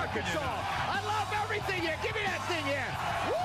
Arkansas. I love everything here. Give me that thing here. Woo!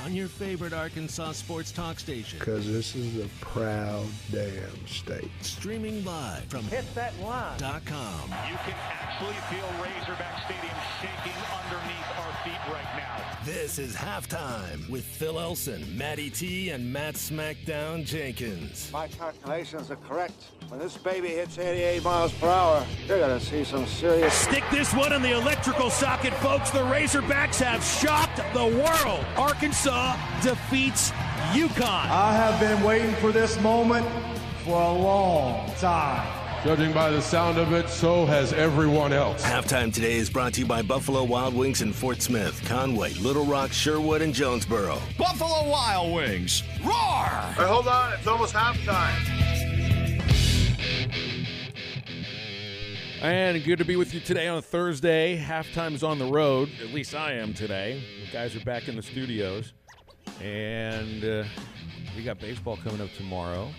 On your favorite Arkansas sports talk station. Because this is a proud damn state. Streaming live from HitThatLine.com. You can actually feel Razorback Stadium shaking underneath our feet right now. This is Halftime with Phil Elson, Matty T, and Matt Smackdown Jenkins. My calculations are correct. When this baby hits 88 miles per hour, you're going to see some serious... Stick this one in the electrical socket, folks. The Razorbacks have shocked the world. Arkansas defeats UConn. I have been waiting for this moment for a long time. Judging by the sound of it, so has everyone else. Halftime today is brought to you by Buffalo Wild Wings in Fort Smith, Conway, Little Rock, Sherwood, and Jonesboro. Buffalo Wild Wings. Roar! Hey, hold on. It's almost halftime. And good to be with you today on a Thursday. Halftime's on the road. At least I am today. The guys are back in the studios. And we got baseball coming up tomorrow.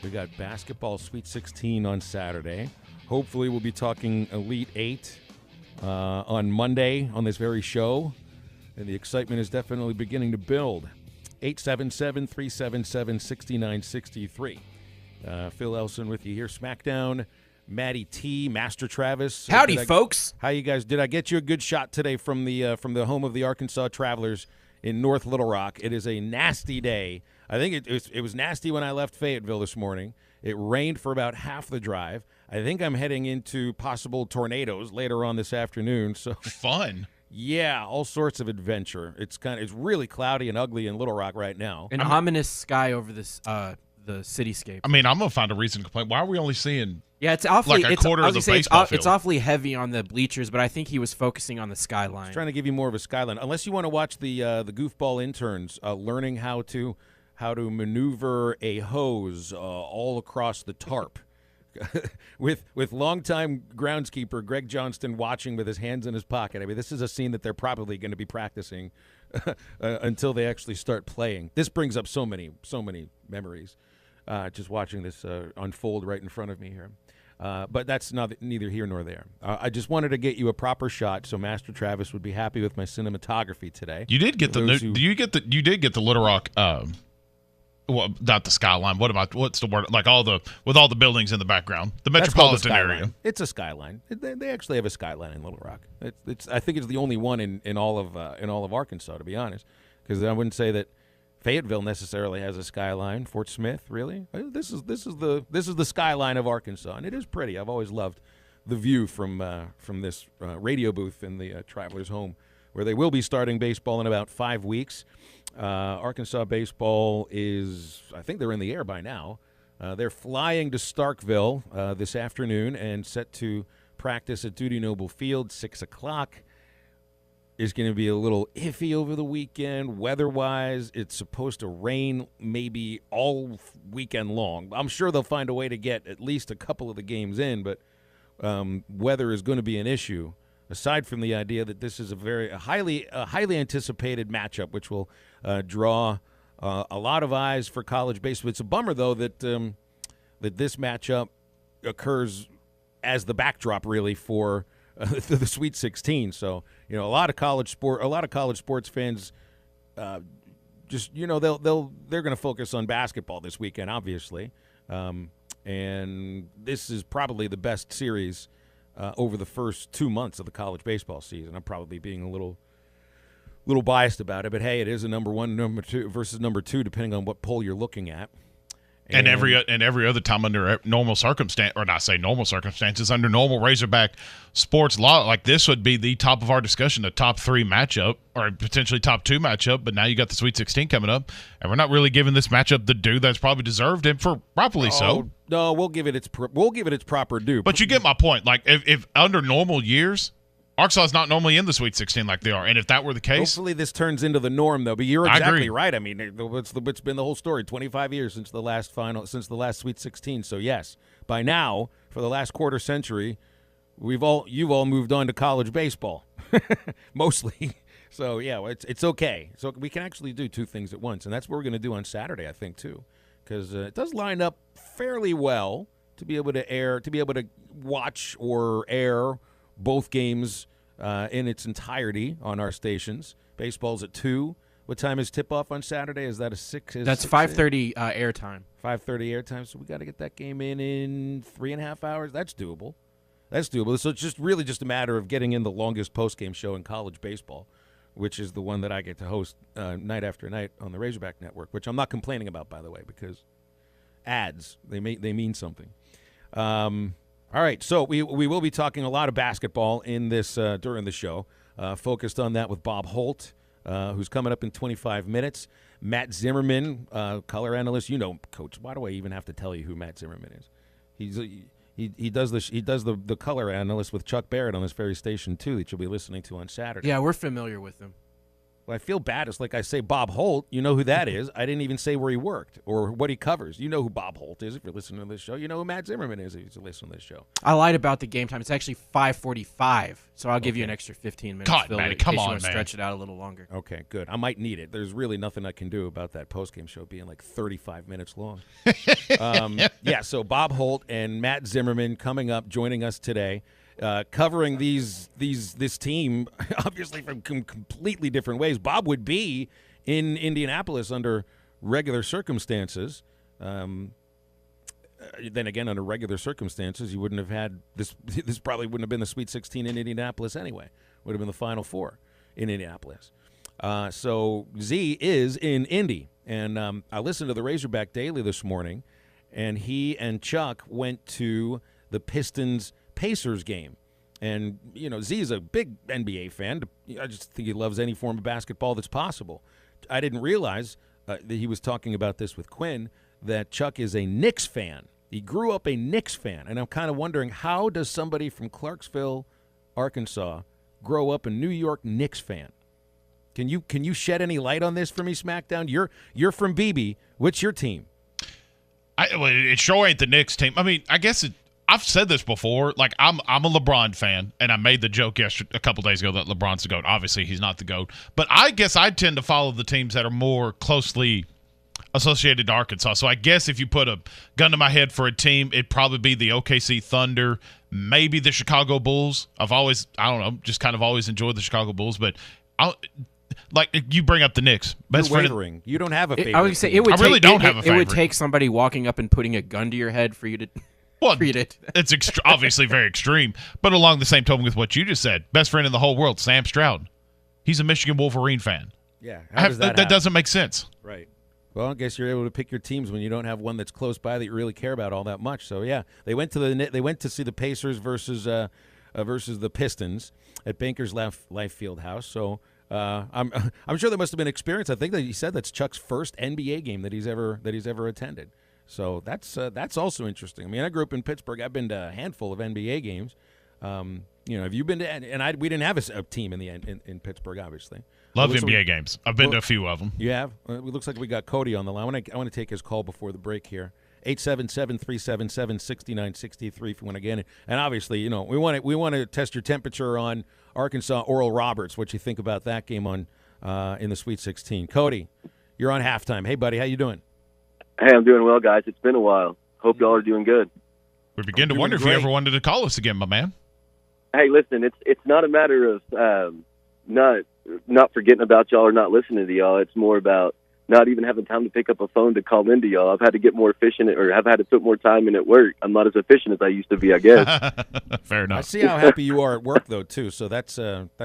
We got basketball Sweet 16 on Saturday. Hopefully we'll be talking Elite 8 on Monday on this very show. And the excitement is definitely beginning to build. 877-377-6963. Phil Elson with you here. Smackdown. Matty T, Master Travis. Howdy, folks. How you guys? Did I get you a good shot today from the home of the Arkansas Travelers in North Little Rock? It is a nasty day. I think it was nasty when I left Fayetteville this morning. It rained for about half the drive. I think I'm heading into possible tornadoes later on this afternoon. So fun. Yeah, all sorts of adventure. It's really cloudy and ugly in Little Rock right now. An ominous sky over this the cityscape. I mean, I'm gonna find a reason to complain. Why are we only seeing? Yeah, it's awfully like a quarter of the baseball field. It's awfully heavy on the bleachers, but I think he was focusing on the skyline. He's trying to give you more of a skyline. Unless you want to watch the goofball interns learning how to maneuver a hose all across the tarp, with longtime groundskeeper Greg Johnston watching with his hands in his pocket. I mean, this is a scene that they're probably going to be practicing until they actually start playing. This brings up so many memories. Just watching this unfold right in front of me here. But that's neither here nor there. I just wanted to get you a proper shot so Master Travis would be happy with my cinematography today. You did get you did get the Little Rock well, not the skyline. What's the word? Like with all the buildings in the background. The metropolitan area. It's a skyline. They actually have a skyline in Little Rock. I think it's the only one in all of Arkansas, to be honest, because I wouldn't say that Fayetteville necessarily has a skyline. Fort Smith, really? This is the skyline of Arkansas, and it is pretty. I've always loved the view from this radio booth in the Travelers' home, where they will be starting baseball in about 5 weeks. Arkansas baseball I think they're in the air by now. They're flying to Starkville this afternoon and set to practice at Dudy Noble Field, 6 o'clock. Is going to be a little iffy over the weekend weather-wise. It's supposed to rain maybe all weekend long. I'm sure they'll find a way to get at least a couple of the games in, but weather is going to be an issue, aside from the idea that this is a highly anticipated matchup, which will draw a lot of eyes for college baseball. It's a bummer, though, that this matchup occurs as the backdrop, really, for the Sweet 16. So, a lot of college sports fans they're going to focus on basketball this weekend, obviously. And this is probably the best series over the first 2 months of the college baseball season. I'm probably being a little biased about it, but hey, it is a number one, number two versus number two, depending on what poll you're looking at. And every other time under normal circumstance, or not say normal circumstances, under normal Razorback sports law, like this would be the top of our discussion, the top 3 matchup, or potentially top 2 matchup. But now you got the Sweet 16 coming up, and we're not really giving this matchup the due that's probably deserved, and for properly so. No, we'll give it its proper due. But you get my point. Like if under normal years, Arkansas is not normally in the Sweet 16 like they are, and if that were the case, hopefully this turns into the norm, though. But you're exactly right. I mean, it's been the whole story. 25 years since the last Sweet 16. So yes, by now, for the last quarter century, you've all moved on to college baseball, mostly. So yeah, it's okay. So we can actually do 2 things at once, and that's what we're going to do on Saturday, I think, too, because it does line up fairly well to be able to watch or air both games in its entirety on our stations. Baseball's at 2. What time is tip-off on Saturday? Is that a 6? That's 5:30 airtime. 5:30 airtime, so we got to get that game in 3.5 hours. That's doable. So it's just really just a matter of getting in the longest post-game show in college baseball, which is the one that I get to host night after night on the Razorback Network, which I'm not complaining about, by the way, because ads, they mean something. All right, so we will be talking a lot of basketball in this during the show, focused on that with Bob Holt, who's coming up in 25 minutes. Matt Zimmerman, color analyst. You know, Coach, why do I even have to tell you who Matt Zimmerman is? He does the color analyst with Chuck Barrett on this very station, too, that you'll be listening to on Saturday. Yeah, we're familiar with him. Well, I feel bad. It's like I say Bob Holt. You know who that is. I didn't even say where he worked or what he covers. You know who Bob Holt is if you're listening to this show. You know who Matt Zimmerman is if you're listening to this show. I lied about the game time. It's actually 5:45, so I'll give you an extra 15 minutes. God, man, come on, man. Stretch it out a little longer. Okay, good. I might need it. There's really nothing I can do about that postgame show being like 35 minutes long. So Bob Holt and Matt Zimmerman coming up, joining us today. Covering this team, obviously from completely different ways. Bob would be in Indianapolis under regular circumstances. Then again, under regular circumstances, you wouldn't have had this. This probably wouldn't have been the Sweet 16 in Indianapolis anyway. Would have been the Final Four in Indianapolis. So Z is in Indy, and I listened to the Razorback Daily this morning, and he and Chuck went to the Pistons-Pacers game. And, you know, Z is a big NBA fan. I just think he loves any form of basketball that's possible. I didn't realize that he was talking about this with Quinn, that Chuck is a Knicks fan. He grew up a Knicks fan. And I'm kind of wondering, how does somebody from Clarksville, Arkansas, grow up a New York Knicks fan? Can you shed any light on this for me, SmackDown? You're from BB. What's your team? It sure ain't the Knicks team. I mean, I guess I've said this before. Like, I'm a LeBron fan, and I made the joke a couple days ago that LeBron's the GOAT. Obviously, he's not the GOAT. But I guess I tend to follow the teams that are more closely associated to Arkansas. So I guess if you put a gun to my head for a team, it'd probably be the OKC Thunder, maybe the Chicago Bulls. Just kind of always enjoyed the Chicago Bulls. But like you bring up the Knicks. You're wavering. You don't have a favorite. I would say I really don't have a favorite. It would take somebody walking up and putting a gun to your head for you to. Well, it's obviously very extreme, but along the same token with what you just said, best friend in the whole world, Sam Stroud. He's a Michigan Wolverine fan. Yeah, that doesn't make sense. Right. Well, I guess you're able to pick your teams when you don't have one that's close by that you really care about all that much. So yeah, they went to see the Pacers versus the Pistons at Bankers Life Field House. So I'm sure there must have been experience. I think that he said that's Chuck's first NBA game that he's ever attended. So that's also interesting. I mean, I grew up in Pittsburgh. I've been to a handful of NBA games. Have you been to? And we didn't have a team in Pittsburgh, obviously. Love NBA games. I've been to a few of them. You have? It looks like we got Cody on the line. I want to take his call before the break here. 877-377-6963 if you want to get in. And obviously, we want to test your temperature on Arkansas Oral Roberts. What you think about that game in the Sweet 16? Cody, you're on halftime. Hey, buddy, how you doing? Hey, I'm doing well, guys. It's been a while. Hope y'all are doing good. We begin to wonder if you ever wanted to call us again, my man. Hey, listen, it's not a matter of not forgetting about y'all or not listening to y'all. It's more about not even having time to pick up a phone to call into y'all. I've had to get more efficient, or I've had to put more time in at work. I'm not as efficient as I used to be, I guess. Fair enough. I see how happy you are at work, though, too. So that's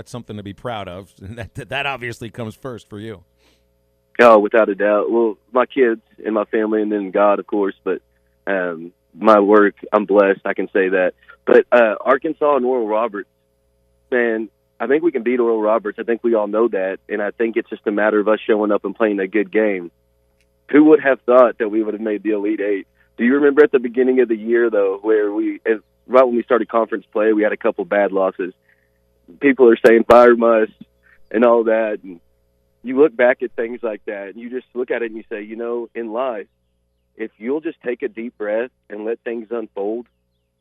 something to be proud of. That obviously comes first for you. Oh, without a doubt. Well, my kids and my family, and then God, of course. But my work, I'm blessed. I can say that. But Arkansas and Oral Roberts, man, I think we can beat Oral Roberts. I think we all know that. And I think it's just a matter of us showing up and playing a good game. Who would have thought that we would have made the Elite Eight? Do you remember at the beginning of the year, though, where right when we started conference play, we had a couple bad losses? People are saying fire must and all that. And you look back at things like that, and you just look at it and you say, in life, if you'll just take a deep breath and let things unfold,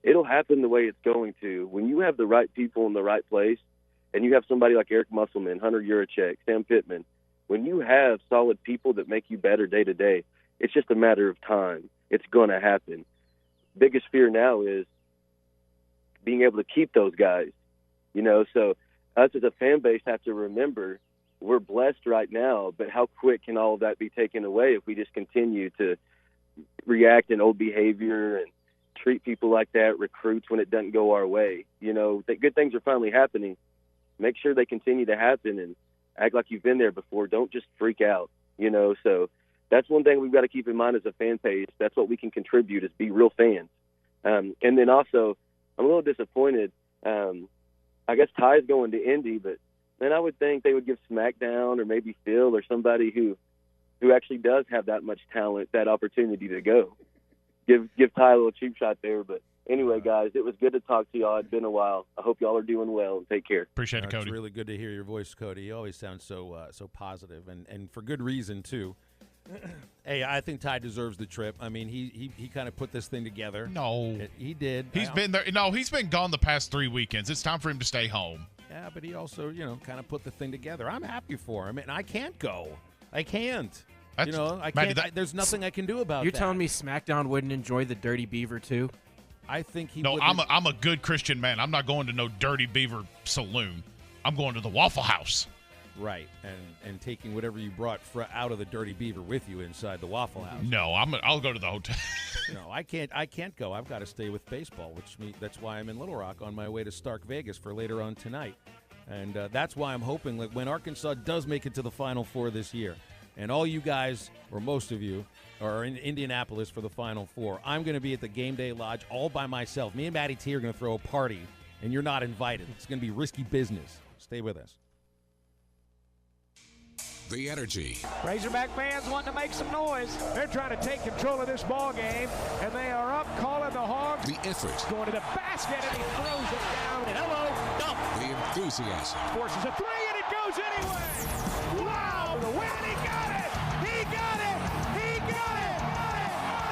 it'll happen the way it's going to. When you have the right people in the right place, and you have somebody like Eric Musselman, Hunter Yurachek, Sam Pittman, when you have solid people that make you better day to day, it's just a matter of time. It's going to happen. Biggest fear now is being able to keep those guys, so us as a fan base have to remember we're blessed right now, but how quick can all of that be taken away if we just continue to react in old behavior and treat people like that, recruits when it doesn't go our way? You know, good things are finally happening. Make sure they continue to happen and act like you've been there before. Don't just freak out, you know. So that's one thing we've got to keep in mind as a fan base. That's what we can contribute, is be real fans. And then also, I'm a little disappointed. I guess Ty's going to Indy, but then I would think they would give SmackDown or maybe Phil or somebody who actually does have that much talent that opportunity to go. Give Ty a little cheap shot there. But anyway, guys, it was good to talk to y'all. It's been a while. I hope y'all are doing well, and take care. Appreciate it, Cody. It's really good to hear your voice, Cody. You always sound so positive, and for good reason, too. Hey, I think Ty deserves the trip. I mean, he kind of put this thing together. No. He did. He's been there. No, he's been gone the past 3 weekends. It's time for him to stay home. Yeah, but he also, kind of put the thing together. I'm happy for him, and I can't go. I can't. I can't. There's nothing I can do about You're that. telling me SmackDown wouldn't enjoy the Dirty Beaver too? I think he. No, I'm a good Christian man. I'm not going to no Dirty Beaver saloon. I'm going to the Waffle House. Right, and taking whatever you brought out of the Dirty Beaver with you inside the Waffle House. No, I'll go to the hotel. No, I can't go. I've got to stay with baseball, that's why I'm in Little Rock on my way to Stark Vegas for later on tonight. And that's why I'm hoping that when Arkansas does make it to the Final Four this year, and all you guys, or most of you, are in Indianapolis for the Final Four, I'm going to be at the Game Day Lodge all by myself. Me and Matty T are going to throw a party, and you're not invited. It's going to be risky business. Stay with us. The energy. Razorback fans want to make some noise. They're trying to take control of this ball game, and they are up calling the Hogs. The effort. Going to the basket, and he throws it down. And hello, dump. The enthusiasm. Forces a three, and it goes anyway. Wow, the win, he got it. He got it. He got it.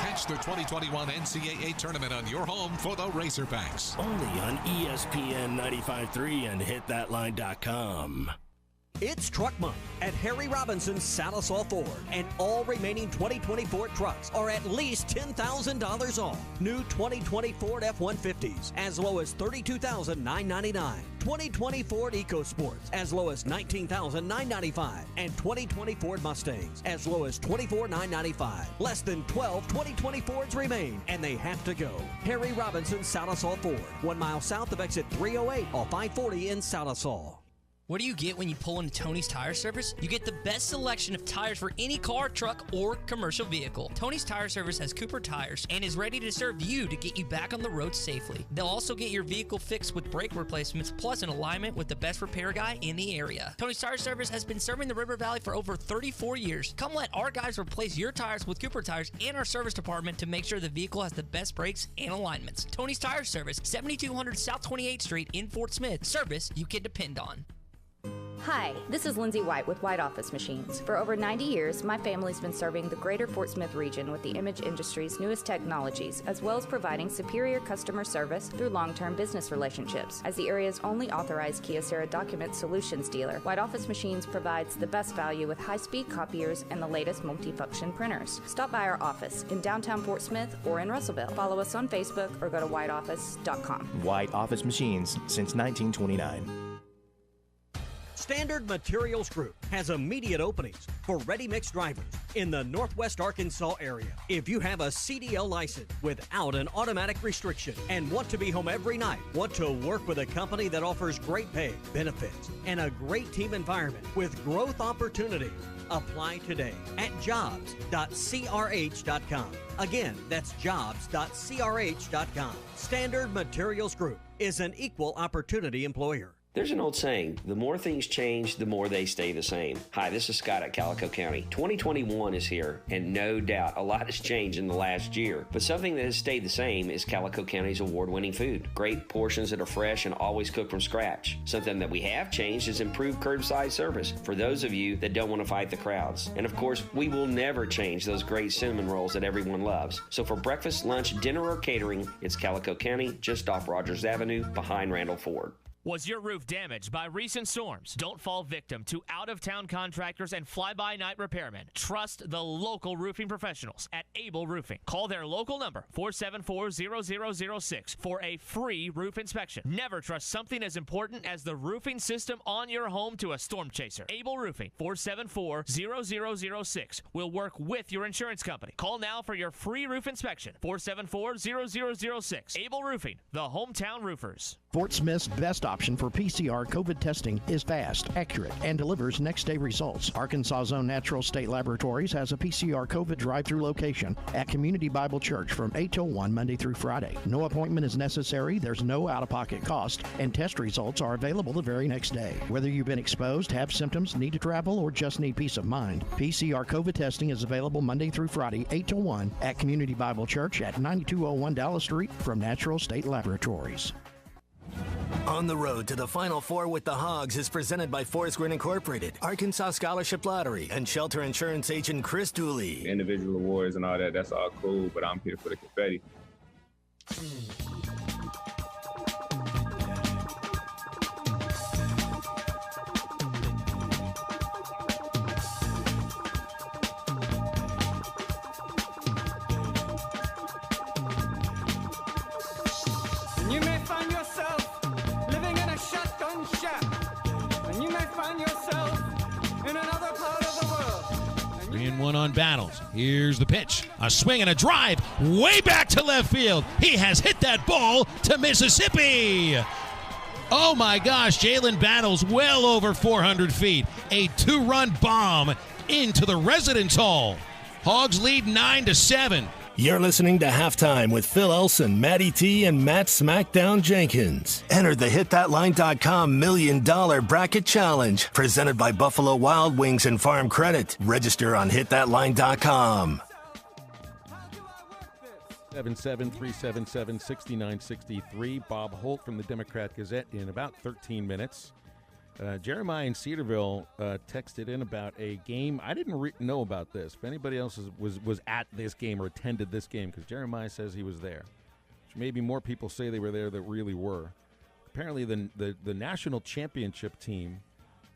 Catch the 2021 NCAA tournament on your home for the Razorbacks. Only on ESPN 95.3 and hitthatline.com. It's Truck Month at Harry Robinson's Salisaw Ford, and all remaining 2024 trucks are at least $10,000 off. New 2020 Ford F-150s as low as $32,999. 2020 Ford EcoSports as low as $19,995. And 2020 Ford Mustangs as low as $24,995. Less than 12 2020 Fords remain, and they have to go. Harry Robinson's Salisaw Ford, 1 mile south of exit 308 off I-40 in Salisaw. What do you get when you pull into Tony's Tire Service? You get the best selection of tires for any car, truck, or commercial vehicle. Tony's Tire Service has Cooper tires and is ready to serve you to get you back on the road safely. They'll also get your vehicle fixed with brake replacements, plus an alignment with the best repair guy in the area. Tony's Tire Service has been serving the River Valley for over 34 years. Come let our guys replace your tires with Cooper tires and our service department to make sure the vehicle has the best brakes and alignments. Tony's Tire Service, 7200 South 28th Street in Fort Smith. Service you can depend on. Hi, this is Lindsay White with White Office Machines. For over 90 years, my family's been serving the greater Fort Smith region with the image industry's newest technologies, as well as providing superior customer service through long-term business relationships. As the area's only authorized Kyocera document solutions dealer, White Office Machines provides the best value with high-speed copiers and the latest multifunction printers. Stop by our office in downtown Fort Smith or in Russellville. Follow us on Facebook or go to whiteoffice.com. White Office Machines since 1929. Standard Materials Group has immediate openings for ready-mix drivers in the Northwest Arkansas area. If you have a CDL license without an automatic restriction and want to be home every night, want to work with a company that offers great pay, benefits, and a great team environment with growth opportunities, apply today at jobs.crh.com. Again, that's jobs.crh.com. Standard Materials Group is an equal opportunity employer. There's an old saying, the more things change, the more they stay the same. Hi, this is Scott at Calico County. 2021 is here, and no doubt a lot has changed in the last year. But something that has stayed the same is Calico County's award-winning food. Great portions that are fresh and always cooked from scratch. Something that we have changed is improved curbside service for those of you that don't want to fight the crowds. And of course, we will never change those great cinnamon rolls that everyone loves. So for breakfast, lunch, dinner, or catering, it's Calico County, just off Rogers Avenue, behind Randall Ford. Was your roof damaged by recent storms? Don't fall victim to out-of-town contractors and fly-by-night repairmen. Trust the local roofing professionals at Able Roofing. Call their local number, 474-0006, for a free roof inspection. Never trust something as important as the roofing system on your home to a storm chaser. Able Roofing, 474-0006, will work with your insurance company. Call now for your free roof inspection, 474-0006. Able Roofing, the hometown roofers. Fort Smith's best option for PCR COVID testing is fast, accurate, and delivers next-day results. Arkansas Zone Natural State Laboratories has a PCR COVID drive-through location at Community Bible Church from 8 till 1 Monday through Friday. No appointment is necessary, there's no out-of-pocket cost, and test results are available the very next day. Whether you've been exposed, have symptoms, need to travel, or just need peace of mind, PCR COVID testing is available Monday through Friday, 8 till 1 at Community Bible Church at 9201 Dallas Street from Natural State Laboratories. On the Road to the Final Four with the Hogs is presented by Forest Green Incorporated, Arkansas Scholarship Lottery, and Shelter Insurance agent Chris Dooley. Individual awards and all that, that's all cool, but I'm here for the confetti. You may find yourself living in a shotgun shack, and you may find yourself in another part of the world. 3-1 on Battles. Here's the pitch. A swing and a drive way back to left field. He has hit that ball to Mississippi. Oh my gosh, Jaylin Battles well over 400 feet. A 2-run bomb into the residence hall. Hogs lead 9-7. You're listening to Halftime with Phil Elson, Matty T, and Matt Smackdown Jenkins. Enter the HitThatLine.com $1 Million Bracket Challenge, presented by Buffalo Wild Wings and Farm Credit. Register on HitThatLine.com. 773776963. Bob Holt from the Democrat Gazette in about 13 minutes. Jeremiah in Cedarville texted in about a game. I didn't know about this. If anybody else was at this game or attended this game, because Jeremiah says he was there. Which maybe more people say they were there that really were. Apparently the national championship team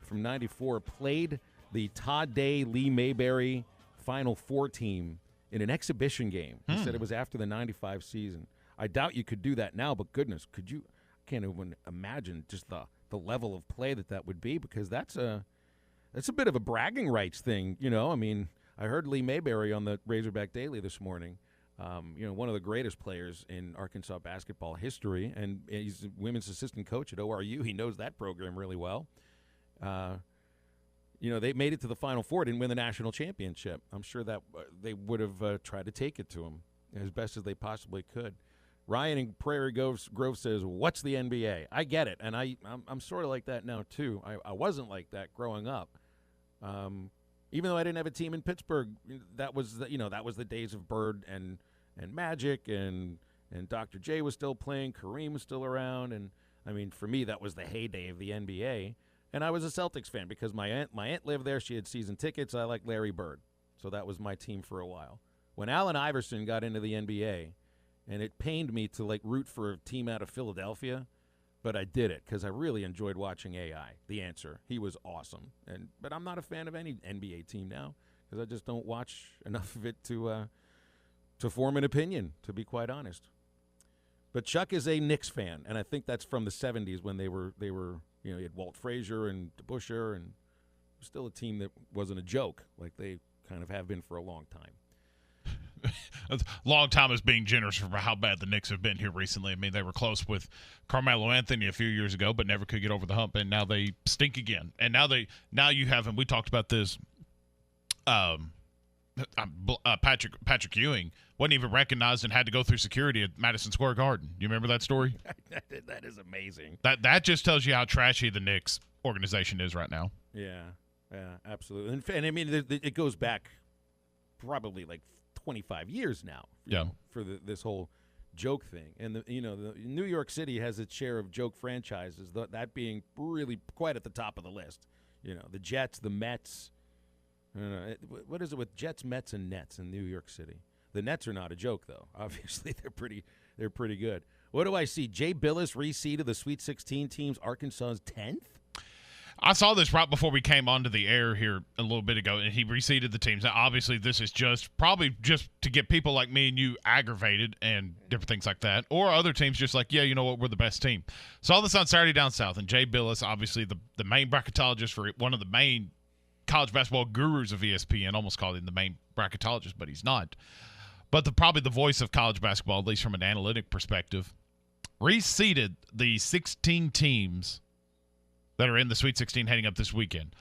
from 94 played the Todd Day, Lee Mayberry Final Four team in an exhibition game. He said it was after the 95 season. I doubt you could do that now, but goodness, could you? I can't even imagine just the level of play that would be, because that's a bit of a bragging rights thing, you know. I mean, I heard Lee Mayberry on the Razorback Daily this morning, one of the greatest players in Arkansas basketball history, and he's a women's assistant coach at ORU. He knows that program really well. They made it to the Final Four, didn't win the national championship. I'm sure that they would have tried to take it to him as best as they possibly could. Ryan in Prairie Grove says, "What's the NBA?" I get it, and I'm sort of like that now too. I wasn't like that growing up, even though I didn't have a team in Pittsburgh. That was the days of Bird and Magic, and Dr. J was still playing. Kareem was still around, and I mean, for me, that was the heyday of the NBA. And I was a Celtics fan because my aunt lived there. She had season tickets. I liked Larry Bird, so that was my team for a while. When Allen Iverson got into the NBA. And it pained me to root for a team out of Philadelphia, but I did it because I really enjoyed watching AI, the answer. He was awesome. But I'm not a fan of any NBA team now because I just don't watch enough of it to form an opinion, to be quite honest. But Chuck is a Knicks fan, and I think that's from the 70s when they were you had Walt Frazier and DeBusschere, and still a team that wasn't a joke like they kind of have been for a long time. A long time is being generous for how bad the Knicks have been here recently. I mean, they were close with Carmelo Anthony a few years ago, but never could get over the hump, and now they stink again. And now you have, and we talked about this. Patrick Ewing wasn't even recognized and had to go through security at Madison Square Garden. You remember that story? That is amazing. That just tells you how trashy the Knicks organization is right now. Yeah, absolutely. And I mean, it goes back probably 25 years now. For this whole joke thing, and the New York City has its share of joke franchises. That being really quite at the top of the list. The Jets, the Mets. What is it with Jets, Mets, and Nets in New York City? The Nets are not a joke, though. Obviously, they're pretty good. What do I see? Jay Billis reseeded the Sweet 16 teams. Arkansas's 10th? I saw this right before we came onto the air here a little bit ago, and he reseeded the teams. Now, obviously, this is probably just to get people like me and you aggravated and different things like that, or other teams just like, yeah, you know what, we're the best team. Saw this on Saturday down south, and Jay Billis, obviously the main bracketologist for one of the main college basketball gurus of ESPN, almost called him the main bracketologist, but he's not. But probably the voice of college basketball, at least from an analytic perspective, reseeded the 16 teams that are in the Sweet 16 heading up this weekend.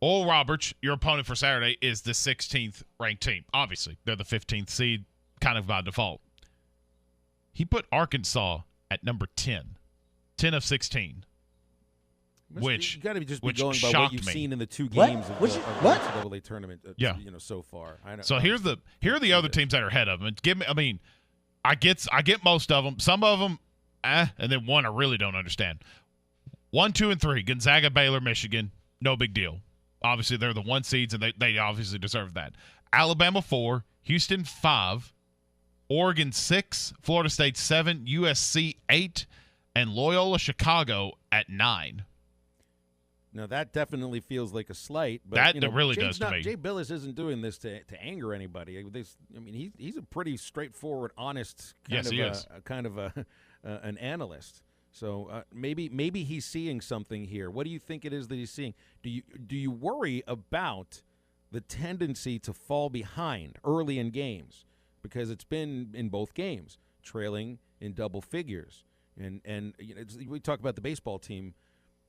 Oral Roberts, your opponent for Saturday, is the 16th ranked team. Obviously, they're the 15th seed, kind of by default. He put Arkansas at number 10 of 16, which you got to just be which going by what you've me. seen in the two games of the NCAA tournament. So far. So here are the other teams that are ahead of them. I get most of them. Some of them, and then one I really don't understand. 1, 2, and 3, Gonzaga, Baylor, Michigan, no big deal. Obviously, they're the 1 seeds, and they obviously deserve that. Alabama 4, Houston 5, Oregon 6, Florida State 7, USC 8, and Loyola Chicago at 9. Now, that definitely feels like a slight. But, that really does to me. Jay Billis isn't doing this to anger anybody. He's a pretty straightforward, honest kind of an analyst. So maybe he's seeing something here. What do you think it is that he's seeing? Do you worry about the tendency to fall behind early in games? Because it's been in both games, trailing in double figures. And we talk about the baseball team.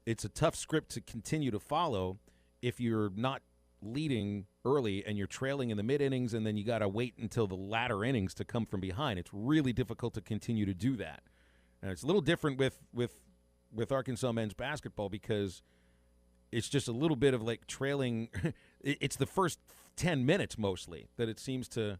It's a tough script to continue to follow if you're not leading early and you're trailing in the mid-innings, and then you got to wait until the latter innings to come from behind. It's really difficult to continue to do that. And it's a little different with Arkansas men's basketball because it's just a little bit of like trailing. It's the first 10 minutes mostly that it seems to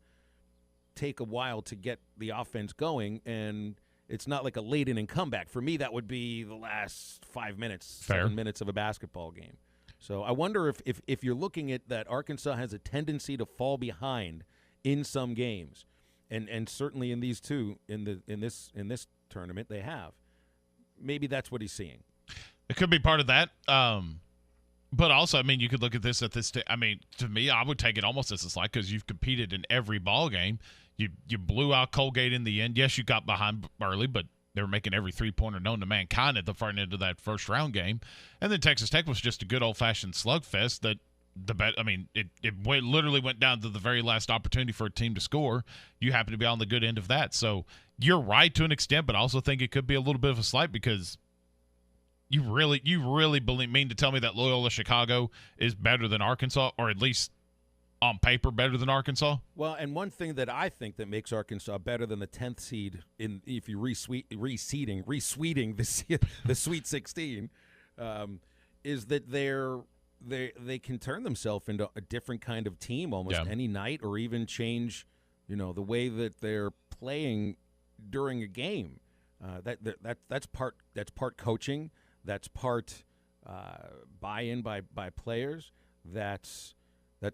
take a while to get the offense going, and it's not like a late inning comeback. For me, that would be the last 5 minutes, 7 minutes of a basketball game. So I wonder if you're looking at that, Arkansas has a tendency to fall behind in some games, and certainly in these two in this tournament they have. Maybe that's what he's seeing. It could be part of that. But also, you could look at this to me, I would take it almost as a slight because you've competed in every ball game. You blew out Colgate in the end. Yes, you got behind early, but they were making every three-pointer known to mankind at the front end of that first round game. And then Texas Tech was just a good old-fashioned slugfest that it literally went down to the very last opportunity for a team to score. You happen to be on the good end of that. So you're right to an extent, but I also think it could be a little bit of a slight because you really mean to tell me that Loyola Chicago is better than Arkansas, or at least on paper better than Arkansas? Well, and one thing that I think that makes Arkansas better than the 10th seed if you reseeding the Sweet 16 is that they can turn themselves into a different kind of team almost any night, or even change, the way that they're playing during a game. That's part coaching. That's part buy-in by players. That's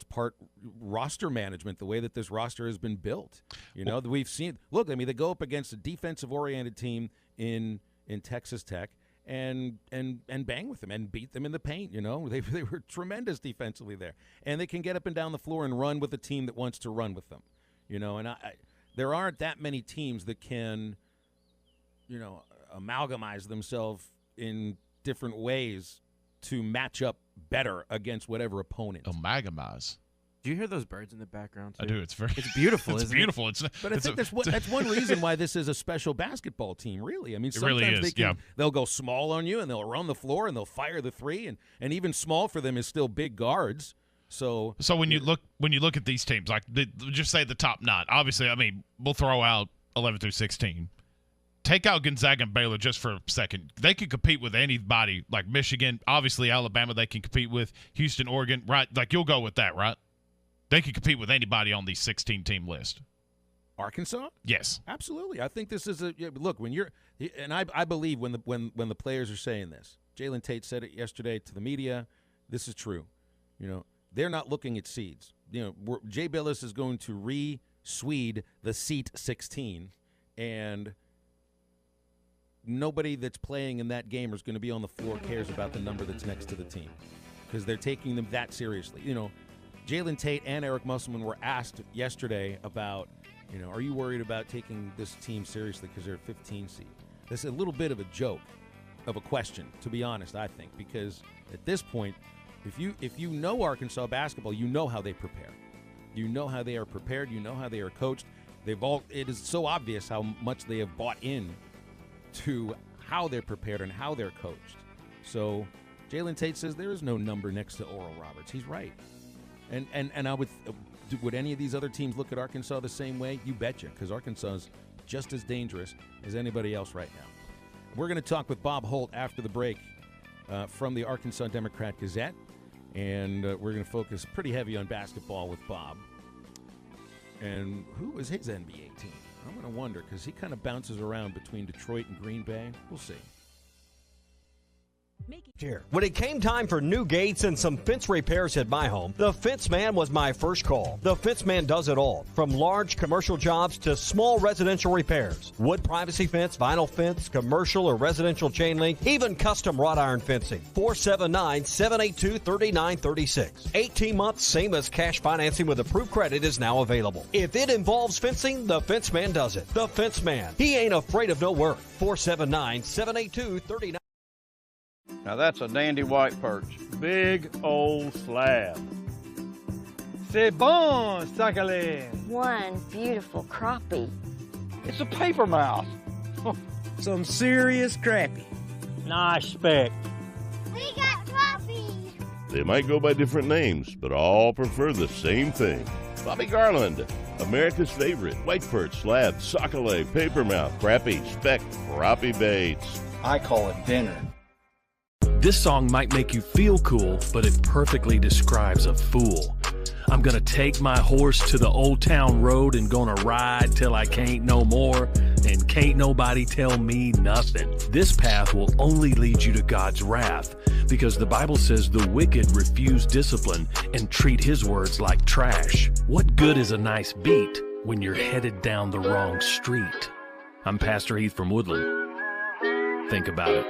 part roster management, the way that this roster has been built. We've seen. Look, they go up against a defensive-oriented team in Texas Tech and bang with them and beat them in the paint. They were tremendous defensively there, and they can get up and down the floor and run with a team that wants to run with them. And there aren't that many teams that can, amalgamize themselves in different ways to match up better against whatever opponent. Amalgamize. Do you hear those birds in the background, too? I do. It's beautiful. It's beautiful. It? But I think that's one reason why this is a special basketball team, really. Sometimes really is, they'll go small on you, and they'll run the floor, and they'll fire the three, and even small for them is still big guards. So when you look at these teams, like just say the top 9, obviously, we'll throw out 11 through 16. Take out Gonzaga and Baylor just for a second. They can compete with anybody, like Michigan, obviously Alabama. They can compete with Houston, Oregon, right? Like you'll go with that, right? They can compete with anybody on the 16-team list. Arkansas? Yes, absolutely. I think this is look when you're, and I believe when the players are saying this. Jalen Tate said it yesterday to the media. This is true. They're not looking at seeds. Jay Billis is going to re-Swede the seat 16, and nobody that's playing in that game or is going to be on the floor cares about the number that's next to the team because they're taking them that seriously. You know, Jalen Tate and Eric Musselman were asked yesterday about, you know, are you worried about taking this team seriously because they're a 15 seed? That's a little bit of a joke of a question, to be honest, I think, because at this point, if you know Arkansas basketball, you know how they prepare. You know how they are prepared. You know how they are coached. It is so obvious how much they have bought in to how they're prepared and how they're coached. So Jalen Tate says there is no number next to Oral Roberts. He's right. And I would any of these other teams look at Arkansas the same way? You betcha, because Arkansas is just as dangerous as anybody else right now. We're going to talk with Bob Holt after the break from the Arkansas Democrat-Gazette, and we're going to focus pretty heavy on basketball with Bob. And who was his NBA team? I'm going to wonder because he kind of bounces around between Detroit and Green Bay. We'll see. Here. When it came time for new gates and some fence repairs at my home, the Fence Man was my first call. The Fence Man does it all, from large commercial jobs to small residential repairs. Wood privacy fence, vinyl fence, commercial or residential chain link, even custom wrought iron fencing. 479-782-3936. 18 months, same as cash financing with approved credit is now available. If it involves fencing, the Fence Man does it. The Fence Man. He ain't afraid of no work. 479-782-3936. Now that's a dandy white perch. Big old slab. C'est bon, sacalé. One beautiful crappie. It's a paper mouse. Some serious crappie. Nice speck. We got crappie. They might go by different names, but all prefer the same thing. Bobby Garland, America's favorite. White perch, slab, sockeye, papermouth, crappie, speck, crappie baits. I call it dinner. This song might make you feel cool, but it perfectly describes a fool. I'm gonna take my horse to the old town road and gonna ride till I can't no more, and can't nobody tell me nothing. This path will only lead you to God's wrath, because the Bible says the wicked refuse discipline and treat his words like trash. What good is a nice beat when you're headed down the wrong street? I'm Pastor Heath from Woodland. Think about it.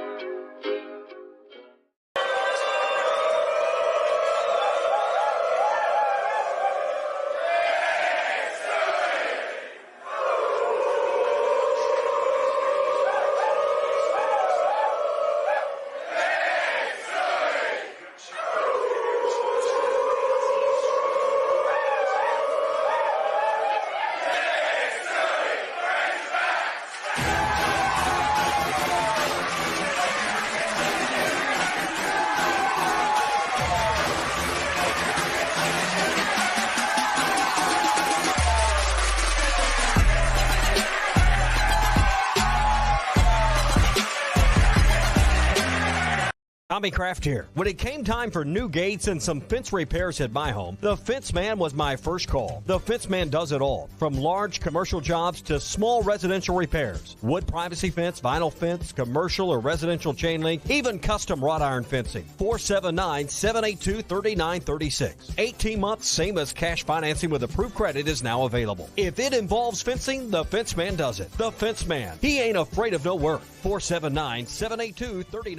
Tommy Kraft here. When it came time for new gates and some fence repairs at my home, the Fence Man was my first call. The Fence Man does it all, from large commercial jobs to small residential repairs. Wood privacy fence, vinyl fence, commercial or residential chain link, even custom wrought iron fencing. 479-782-3936. 18 months, same as cash financing with approved credit is now available. If it involves fencing, the Fence Man does it. The Fence Man. He ain't afraid of no work. 479-782-3936.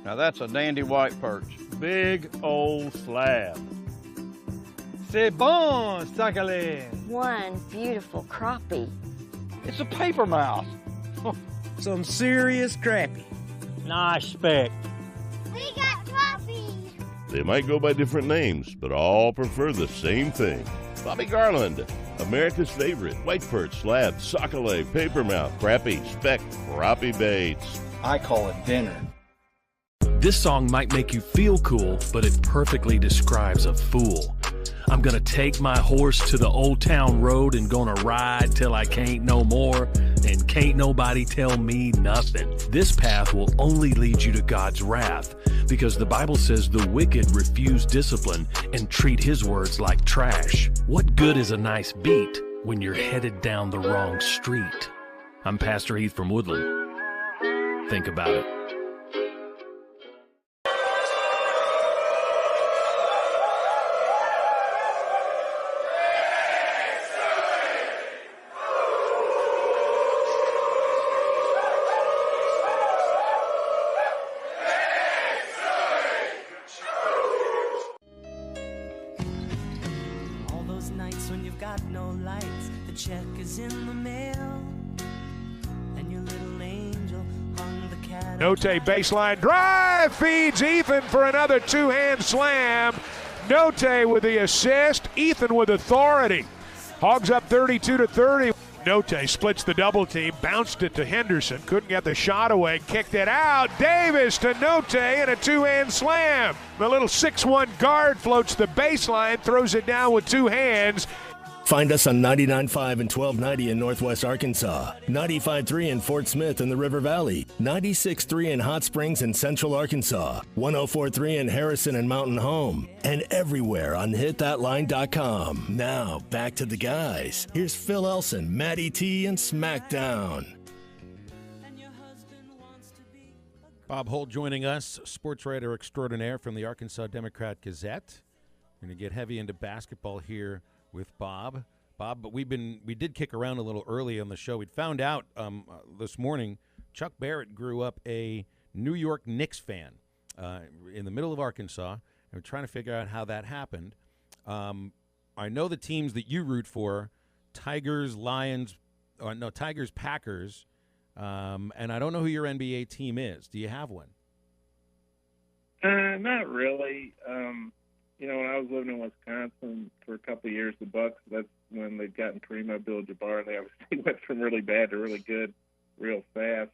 Now that's a dandy white perch. Big old slab. C'est bon, sacalé. One beautiful crappie. It's a paper mouse. Some serious crappie. Nice speck. We got crappie. They might go by different names, but all prefer the same thing. Bobby Garland, America's favorite. White perch, slab, sockeye, papermouth, crappie, speck, crappie baits. I call it dinner. This song might make you feel cool, but it perfectly describes a fool. I'm gonna take my horse to the old town road and gonna ride till I can't no more, and can't nobody tell me nothing. This path will only lead you to God's wrath, because the Bible says the wicked refuse discipline and treat his words like trash. What good is a nice beat when you're headed down the wrong street? I'm Pastor Heath from Woodland. Think about it. you've got no lights. The check is in the mail, and your little angel hung the cat. Note baseline drive feeds Ethan for another two-hand slam. Note with the assist, Ethan with authority. Hogs up 32-30. Note splits the double team, bounced it to Henderson, couldn't get the shot away, kicked it out. Davis to Note and a two-hand slam. The little 6'1" guard floats the baseline, throws it down with two hands. Find us on 99.5 and 1290 in Northwest Arkansas, 95.3 in Fort Smith and the River Valley, 96.3 in Hot Springs and Central Arkansas, 104.3 in Harrison and Mountain Home, and everywhere on hitthatline.com. Now, back to the guys. Here's Phil Elson, Matty T, and SmackDown. Bob Holt joining us, sports writer extraordinaire from the Arkansas Democrat-Gazette. We're going to get heavy into basketball here with Bob. But we did kick around a little early on the show. We'd found out this morning Chuck Barrett grew up a New York Knicks fan in the middle of Arkansas, and we're trying to figure out how that happened. I know the teams that you root for, Tigers, Packers, and I don't know who your NBA team is. Do you have one? Not really. When I was living in Wisconsin for a couple of years, the Bucks, that's when they'd gotten Kareem Abdul-Jabbar, and they obviously went from really bad to really good real fast.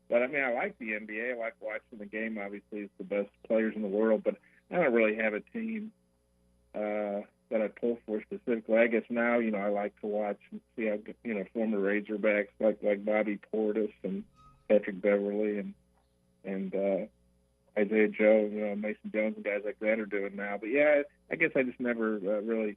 But, I like the NBA. I like watching the game. Obviously, it's the best players in the world. But I don't really have a team that I pull for specifically. I guess now, I like to watch and see how, former Razorbacks like Bobby Portis and Patrick Beverly and Isaiah Joe, Mason Jones and guys like that are doing now. But, yeah, I guess I just never really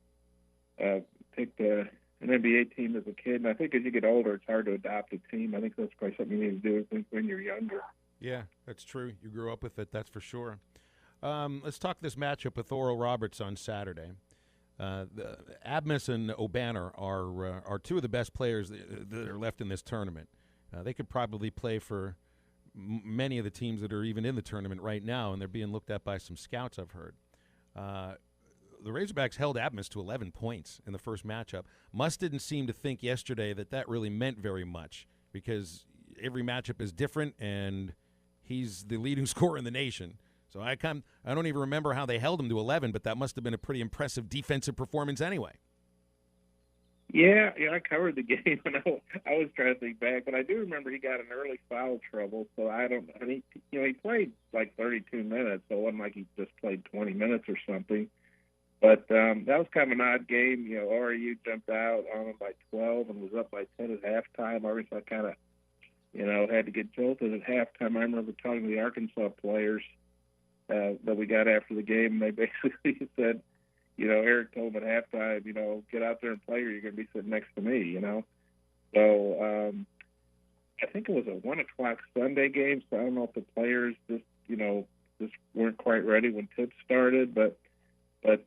picked an NBA team as a kid. And I think as you get older, it's hard to adopt a team. I think that's probably something you need to do when you're younger. Yeah, that's true. You grew up with it, that's for sure. Let's talk this matchup with Oral Roberts on Saturday. Abmas and O'Banner are two of the best players that are left in this tournament. They could probably play for many of the teams that are even in the tournament right now, and they're being looked at by some scouts, I've heard. The Razorbacks held Abmas to 11 points in the first matchup. Musk didn't seem to think yesterday that really meant very much because every matchup is different, and he's the leading scorer in the nation. So I don't even remember how they held him to 11, but that must have been a pretty impressive defensive performance anyway. Yeah, I covered the game, and I was trying to think back, but I do remember he got in early foul trouble. So he played like 32 minutes, so it wasn't like he just played 20 minutes or something. But that was kind of an odd game. ORU jumped out on him by 12 and was up by 10 at halftime. Arkansas kind of, had to get jolted at halftime. I remember talking to the Arkansas players that we got after the game, and they basically said, Eric told him at halftime, get out there and play or you're going to be sitting next to me, So I think it was a 1 o'clock Sunday game, so I don't know if the players just weren't quite ready when tips started. But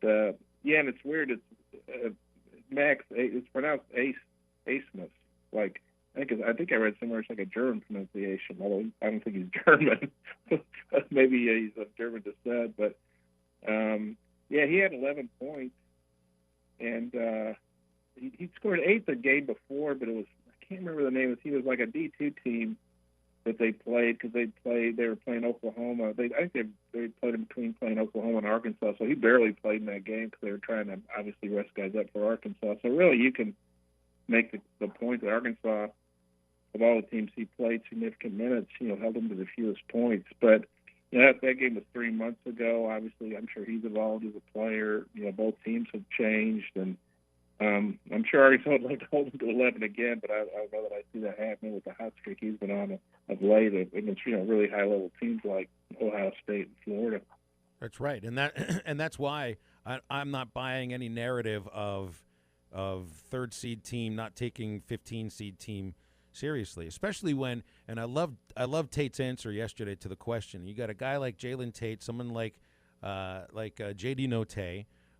yeah, and it's weird. It's Max, it's pronounced Asmus. Like, I think I read somewhere it's like a German pronunciation, although I don't think he's German. Maybe he's of German descent, but yeah, he had 11 points, and he scored 8 the game before, but I can't remember the name of the team. It was like a D2 team that they played because they were playing Oklahoma. I think they played in between playing Oklahoma and Arkansas, so he barely played in that game because they were trying to obviously rest guys up for Arkansas. So really you can make the point that Arkansas, of all the teams he played significant minutes, held him to the fewest points. But that game was 3 months ago. Obviously, I'm sure he's evolved as a player. Both teams have changed, and I'm sure Arkansas would like to hold him to 11 again, but I don't know that I see that happening with the hot streak he's been on of late against really high-level teams like Ohio State and Florida. That's right, and that's why I'm not buying any narrative of third seed team not taking 15 seed team seriously, especially when, and I love Tate's answer yesterday to the question. You got a guy like Jalen Tate, someone like J.D. Note,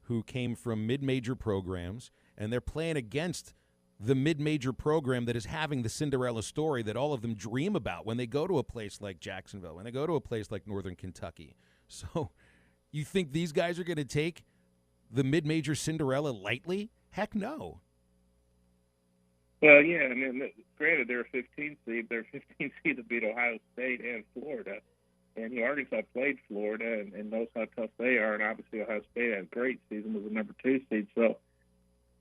who came from mid-major programs, and they're playing against the mid-major program that is having the Cinderella story that all of them dream about when they go to a place like Jacksonville, when they go to a place like Northern Kentucky. So you think these guys are going to take the mid-major Cinderella lightly? Heck no. Well, yeah, I mean, granted, they're a 15 seed. They're a 15 seed that beat Ohio State and Florida. And Arkansas played Florida and knows how tough they are. And obviously, Ohio State had a great season, was the number 2 seed. So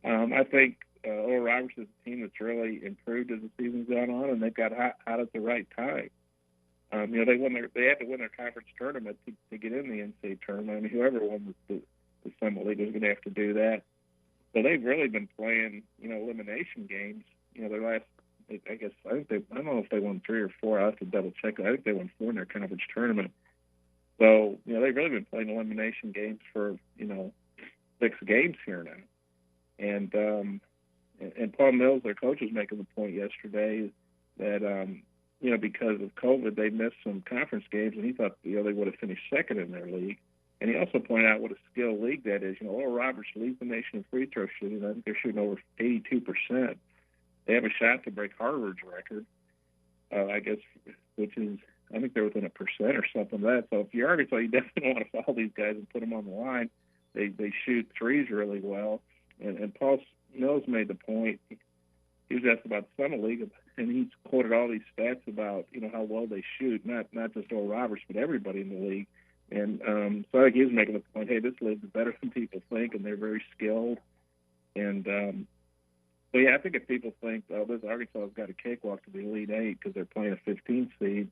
I think Oral Roberts is a team that's really improved as the season's gone on, and they've got hot at the right time. They had to win their conference tournament to get in the NCAA tournament. I mean, whoever won the Summit League was going to have to do that. So they've really been playing, elimination games. Their last, I don't know if they won 3 or 4. I have to double check. I think they won 4 in their conference tournament. So they've really been playing elimination games for 6 games here now. And Paul Mills, their coach, was making the point yesterday that because of COVID, they missed some conference games, and he thought they would have finished second in their league. And he also pointed out what a skilled league that is. Oral Roberts leads the nation in free throw shooting. I think they're shooting over 82%. They have a shot to break Harvard's record, I guess, which is, I think they're within 1% or something of that. So if you're Arkansas, you definitely want to follow these guys and put them on the line. They shoot threes really well. And Paul Mills made the point. He was asked about the Summer League, and he quoted all these stats about, how well they shoot, not just Oral Roberts, but everybody in the league. And so I think he was making the point, hey, this league is better than people think, and they're very skilled. And so, yeah, I think if people think, this Arkansas has got a cakewalk to the Elite Eight because they're playing a 15 seed,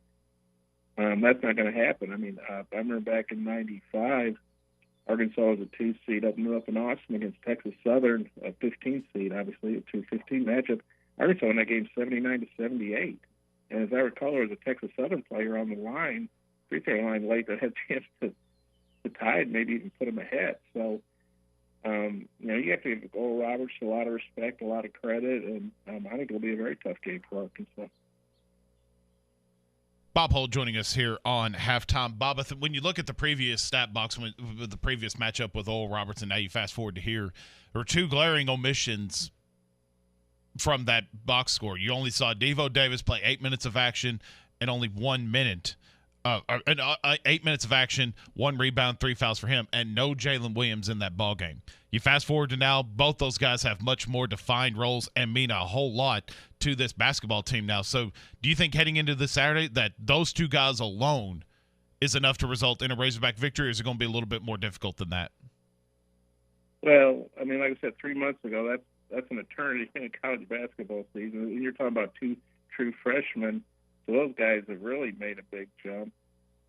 that's not going to happen. I mean, I remember back in '95, Arkansas was a 2 seed up in Austin against Texas Southern, a 15 seed, obviously, a 2-15 matchup. Arkansas in that game 79-78. And as I recall, there was a Texas Southern player on the line, free throw line late, that had a chance to tie it, maybe even put them ahead. So, you have to give Oral Roberts a lot of respect, a lot of credit, and I think it'll be a very tough game for Arkansas. Bob Holt joining us here on Halftime. Bob, when you look at the previous stat box, with the previous matchup with Oral Roberts, and now you fast forward to here, there were 2 glaring omissions from that box score. You only saw Devo Davis play 8 minutes of action and only 1 minute. 8 minutes of action, 1 rebound, 3 fouls for him, and no Jalen Williams in that ball game. You fast forward to now, both those guys have much more defined roles and mean a whole lot to this basketball team now. So do you think heading into this Saturday that those 2 guys alone is enough to result in a Razorback victory, or is it going to be a little bit more difficult than that? Well, I mean, like I said, 3 months ago, that's an eternity in a college basketball season. And you're talking about 2 true freshmen. So those guys have really made a big jump.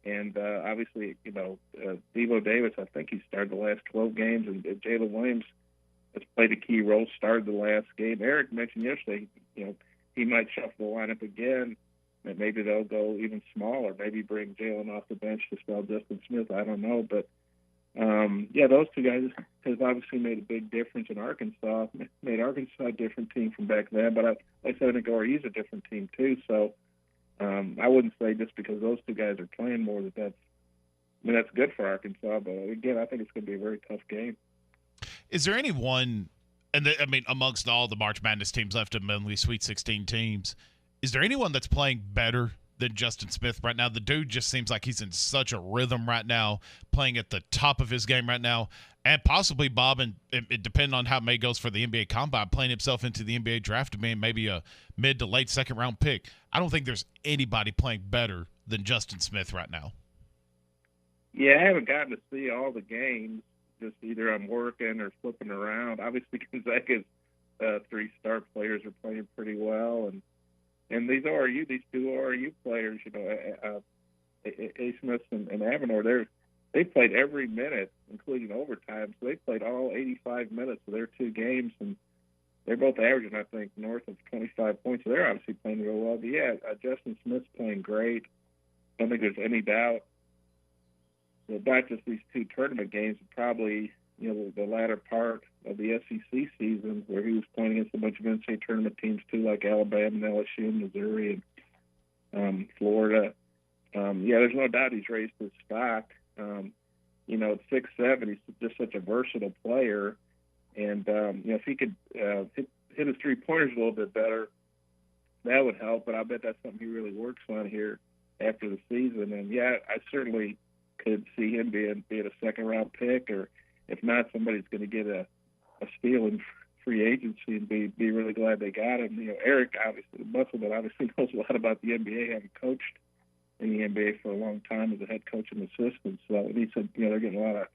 And obviously, Devo Davis, I think he started the last 12 games, and Jalen Williams has played a key role, started the last game. Eric mentioned yesterday, he might shuffle the lineup again, and maybe they'll go even smaller, maybe bring Jalen off the bench to spell Justin Smith. I don't know. But, those 2 guys have obviously made a big difference in Arkansas, made Arkansas a different team from back then. But I think ORU's a different team too, so I wouldn't say just because those 2 guys are playing more that's good for Arkansas. But again, I think it's going to be a very tough game. Is there anyone, amongst all the March Madness teams left among these Sweet 16 teams, is there anyone that's playing better than Justin Smith right now? The dude just seems like he's in such a rhythm right now, playing at the top of his game right now, and possibly, Bob, and it depending on how May goes for the NBA Combine, playing himself into the NBA draft to being maybe a mid to late second-round pick. I don't think there's anybody playing better than Justin Smith right now. Yeah, I haven't gotten to see all the games. Just either I'm working or flipping around. Obviously, Gonzaga's 3 star players are playing pretty well, and these 2 ORU players, A. Smith and Avenor, they played every minute, including overtime. So they played all 85 minutes of their 2 games, and they're both averaging, I think, north of 25 points. So they're obviously playing real well. But yeah, Justin Smith's playing great. I don't think there's any doubt that not just these 2 tournament games, but probably the latter part of the SEC season, where he was playing against a bunch of NCAA tournament teams too, like Alabama and LSU and Missouri and Florida. There's no doubt he's raised his stock. At 6'7", he's just such a versatile player. And, if he could hit his 3-pointers a little bit better, that would help. But I bet that's something he really works on here after the season. And, I certainly could see him being a second-round pick, or if not, somebody's going to get a steal in free agency and be really glad they got him. Eric, obviously, Musselman obviously knows a lot about the NBA, having coached in the NBA for a long time as a head coach and assistant. So he said, they're getting a lot of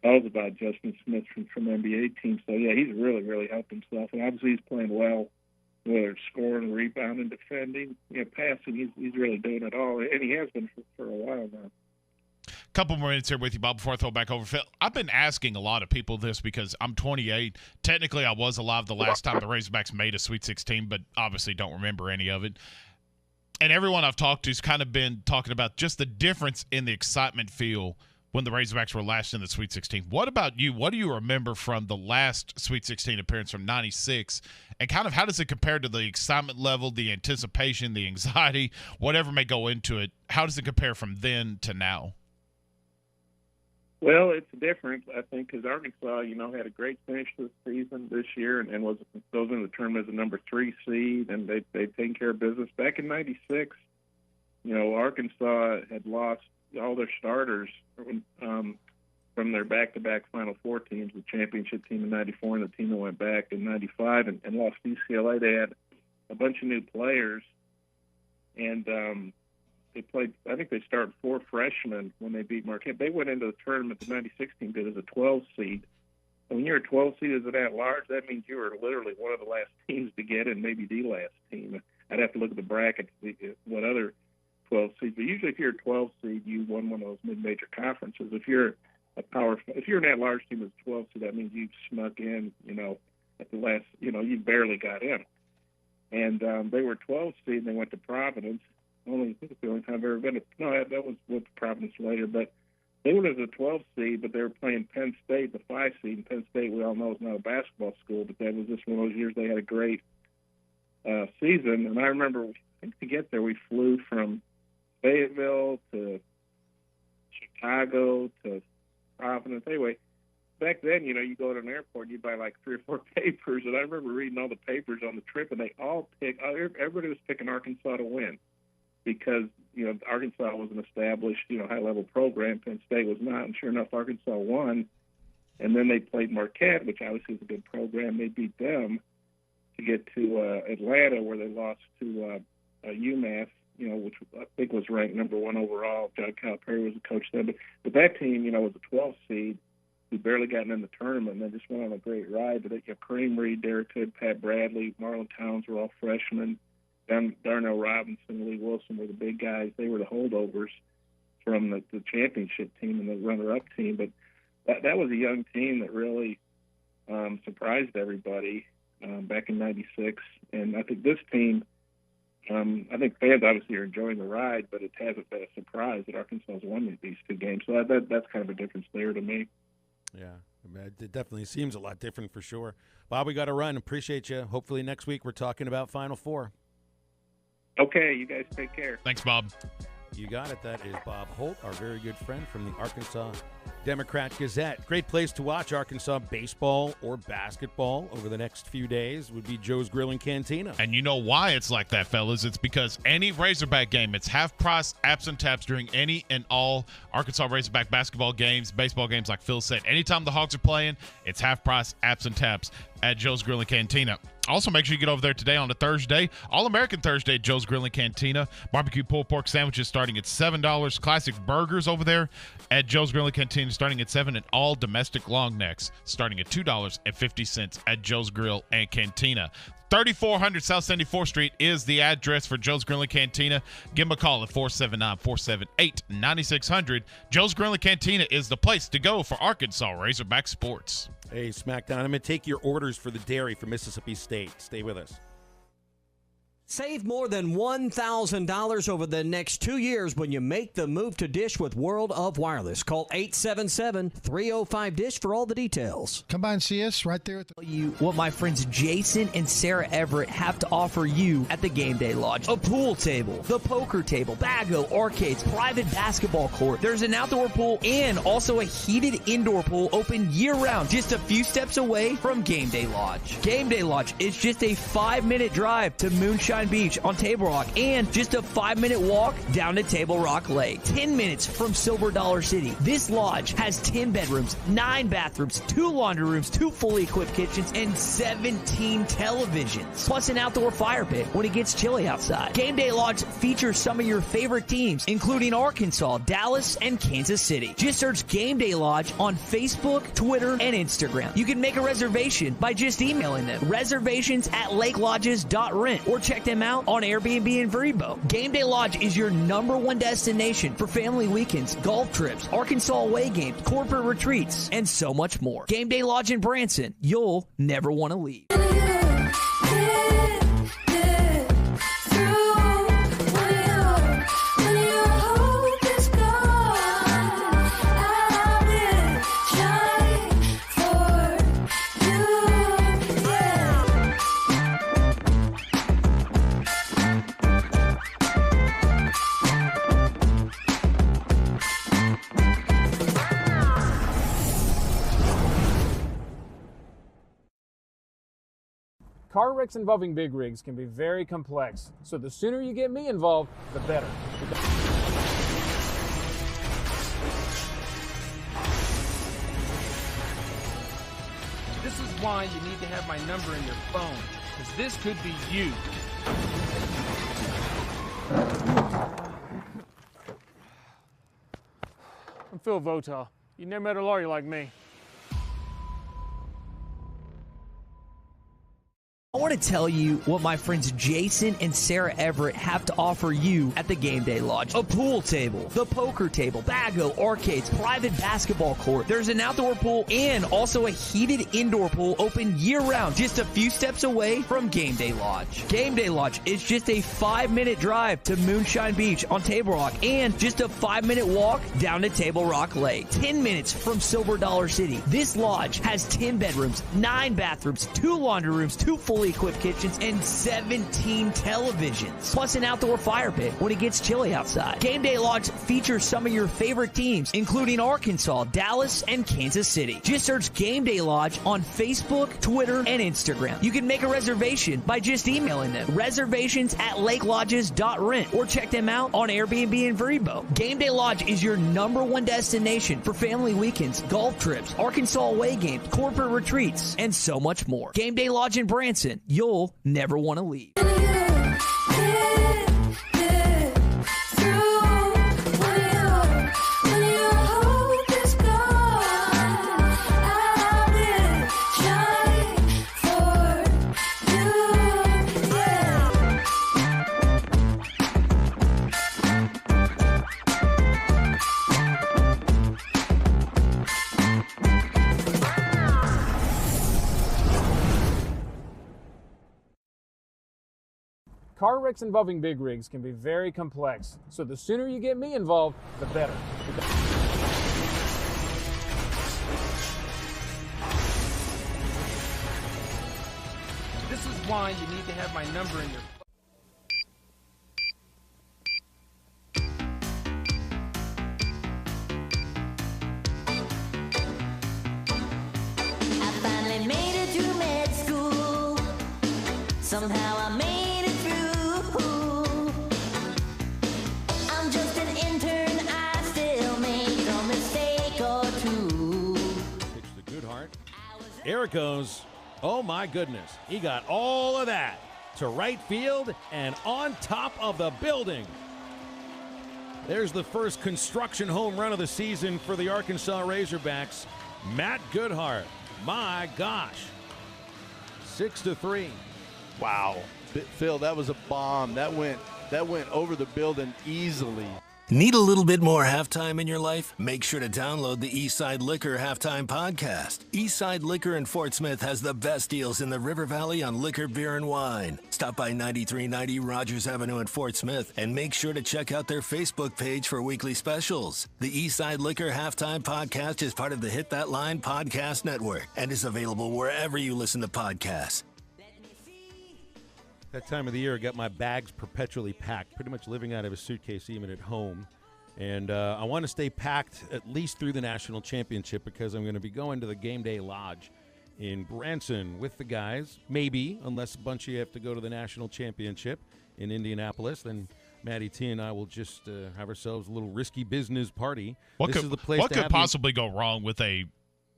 calls about Justin Smith from NBA teams. So, yeah, he's really, really helped himself. And obviously he's playing well, whether it's scoring, rebounding, defending, passing. He's really doing it all. And he has been for a while now. Couple more minutes here with you, Bob, before I throw it back over. Phil, I've been asking a lot of people this because I'm 28. Technically, I was alive the last time the Razorbacks made a Sweet 16, but obviously don't remember any of it. And everyone I've talked to has kind of been talking about just the difference in the excitement feel when the Razorbacks were last in the Sweet 16. What about you? What do you remember from the last Sweet 16 appearance from 96? And kind of how does it compare to the excitement level, the anticipation, the anxiety, whatever may go into it? How does it compare from then to now? Well, it's different, I think, because Arkansas, had a great finish this season this year and goes into the tournament as a number 3 seed, and they've taken care of business. Back in 96, Arkansas had lost all their starters from their back-to-back Final Four teams, the championship team in 94 and the team that went back in 95 and lost UCLA. They had a bunch of new players, and they played, I think they started 4 freshmen when they beat Marquette. They went into the tournament, the 96 team did, as a 12 seed. And when you're a 12 seed as an at-large, that means you were literally one of the last teams to get in, maybe the last team. I'd have to look at the bracket to see what other 12 seeds. But usually if you're a 12 seed, you won one of those mid-major conferences. If you're an at-large team as a 12 seed, that means you've snuck in, at the last, you barely got in. And they were 12 seed, and they went to Providence. I think it's the only time I've ever been. That was with Providence later. But they went as a 12 seed, but they were playing Penn State, the 5 seed. And Penn State, we all know, is not a basketball school, but that was just one of those years they had a great season. And I remember, I think to get there, we flew from Fayetteville to Chicago to Providence. Anyway, back then, you go to an airport and you buy like 3 or 4 papers. And I remember reading all the papers on the trip, and they all everybody was picking Arkansas to win. Because, Arkansas was an established, high-level program. Penn State was not. And sure enough, Arkansas won. And then they played Marquette, which obviously is a good program. They beat them to get to Atlanta, where they lost to UMass, which I think was ranked number 1 overall. John Calipari was the coach then. But that team, was a 12 seed who barely gotten in the tournament, and they just went on a great ride. But Kareem Reed, Derek Hood, Pat Bradley, Marlon Towns were all freshmen. Darnell Robinson, Lee Wilson were the big guys. They were the holdovers from the championship team and the runner-up team. But that was a young team that really surprised everybody back in 96. And I think this team, I think fans obviously are enjoying the ride, but it hasn't been a surprise that Arkansas's won these 2 games. So that's kind of a difference there to me. Yeah, it definitely seems a lot different for sure. Bob, we got to run. Appreciate you. Hopefully next week we're talking about Final Four. Okay, you guys take care. Thanks, Bob. You got it. That is Bob Holt, our very good friend from the Arkansas Democrat Gazette. Great place to watch Arkansas baseball or basketball over the next few days would be Joe's Grill and Cantina. And you know why it's like that, fellas. It's because any Razorback game, it's half price, apps and taps during any and all Arkansas Razorback basketball games, baseball games, like Phil said. Anytime the Hogs are playing, it's half price, apps and taps at Joe's Grill and Cantina. Also, make sure you get over there today on a Thursday, All-American Thursday at Joe's Grill and Cantina. Barbecue pulled pork sandwiches starting at $7. Classic burgers over there at Joe's Grill and Cantina starting at $7. And all domestic long necks starting at $2.50 at Joe's Grill and Cantina. 3400 South 74th Street is the address for Joe's Grill and Cantina. Give them a call at 479-478-9600. Joe's Grill and Cantina is the place to go for Arkansas Razorback sports. Hey, SmackDown, I'm going to take your orders for the dairy from Mississippi State. Stay with us. Save more than $1,000 over the next 2 years when you make the move to Dish with World of Wireless. Call 877-305-DISH for all the details. Come by and see us right there. What my friends Jason and Sarah Everett have to offer you at the Game Day Lodge. A pool table, the poker table, bago, arcades, private basketball court. There's an outdoor pool and also a heated indoor pool open year-round, just a few steps away from Game Day Lodge. Game Day Lodge is just a 5-minute drive to Moonshine Moonshine Beach on Table Rock, and just a 5-minute walk down to Table Rock Lake. 10 minutes from Silver Dollar City. This lodge has 10 bedrooms, 9 bathrooms, 2 laundry rooms, 2 fully equipped kitchens, and 17 televisions. Plus an outdoor fire pit when it gets chilly outside. Game Day Lodge features some of your favorite teams, including Arkansas, Dallas, and Kansas City. Just search Game Day Lodge on Facebook, Twitter, and Instagram. You can make a reservation by just emailing them. reservations@lakelodges.rent or check them out on Airbnb and Vrbo. Game Day Lodge is your #1 destination for family weekends, golf trips, Arkansas away games, corporate retreats, and so much more. Game Day Lodge in Branson. You'll never want to leave. Car wrecks involving big rigs can be very complex, so the sooner you get me involved, the better. This is why you need to have my number in your phone, because this could be you. I'm Phil Votaw. You never met a lawyer like me. I want to tell you what my friends Jason and Sarah Everett have to offer you at the Game Day Lodge. A pool table, the poker table, bago, arcades, private basketball court. There's an outdoor pool and also a heated indoor pool open year-round, just a few steps away from Game Day Lodge. Game Day Lodge is just a 5-minute drive to Moonshine Beach on Table Rock, and just a 5-minute walk down to Table Rock Lake. 10 minutes from Silver Dollar City. This lodge has 10 bedrooms, 9 bathrooms, 2 laundry rooms, 2 fully equipped kitchens, and 17 televisions. Plus an outdoor fire pit when it gets chilly outside. Game Day Lodge features some of your favorite teams, including Arkansas, Dallas, and Kansas City. Just search Game Day Lodge on Facebook, Twitter, and Instagram. You can make a reservation by just emailing them. Reservations@lakelodges.rent or check them out on Airbnb and Vrbo. Game Day Lodge is your #1 destination for family weekends, golf trips, Arkansas away games, corporate retreats, and so much more. Game Day Lodge in Branson. You'll never want to leave. Car wrecks involving big rigs can be very complex, so the sooner you get me involved, the better. This is why you need to have my number in your phone. I finally made it to med school. Somehow I made it through. I'm just an intern. I still make a mistake or two. Pitch to Goodhart. Here it goes. Oh, my goodness. He got all of that to right field and on top of the building. There's the first construction home run of the season for the Arkansas Razorbacks. Matt Goodhart. My gosh. 6-3. Wow. Phil, that was a bomb. That went over the building easily. Need a little bit more halftime in your life? Make sure to download the Eastside Liquor Halftime Podcast. Eastside Liquor in Fort Smith has the best deals in the River Valley on liquor, beer, and wine. Stop by 9390 Rogers Avenue in Fort Smith and make sure to check out their Facebook page for weekly specials. The Eastside Liquor Halftime Podcast is part of the Hit That Line Podcast Network and is available wherever you listen to podcasts. That time of the year, I got my bags perpetually packed, pretty much living out of a suitcase even at home. And I want to stay packed at least through the national championship because I'm going to be going to the Game Day Lodge in Branson with the guys. Maybe, unless a bunch of you have to go to the national championship in Indianapolis, then Matty T and I will just have ourselves a little risky business party. What this could, is the place what to could have possibly go wrong with a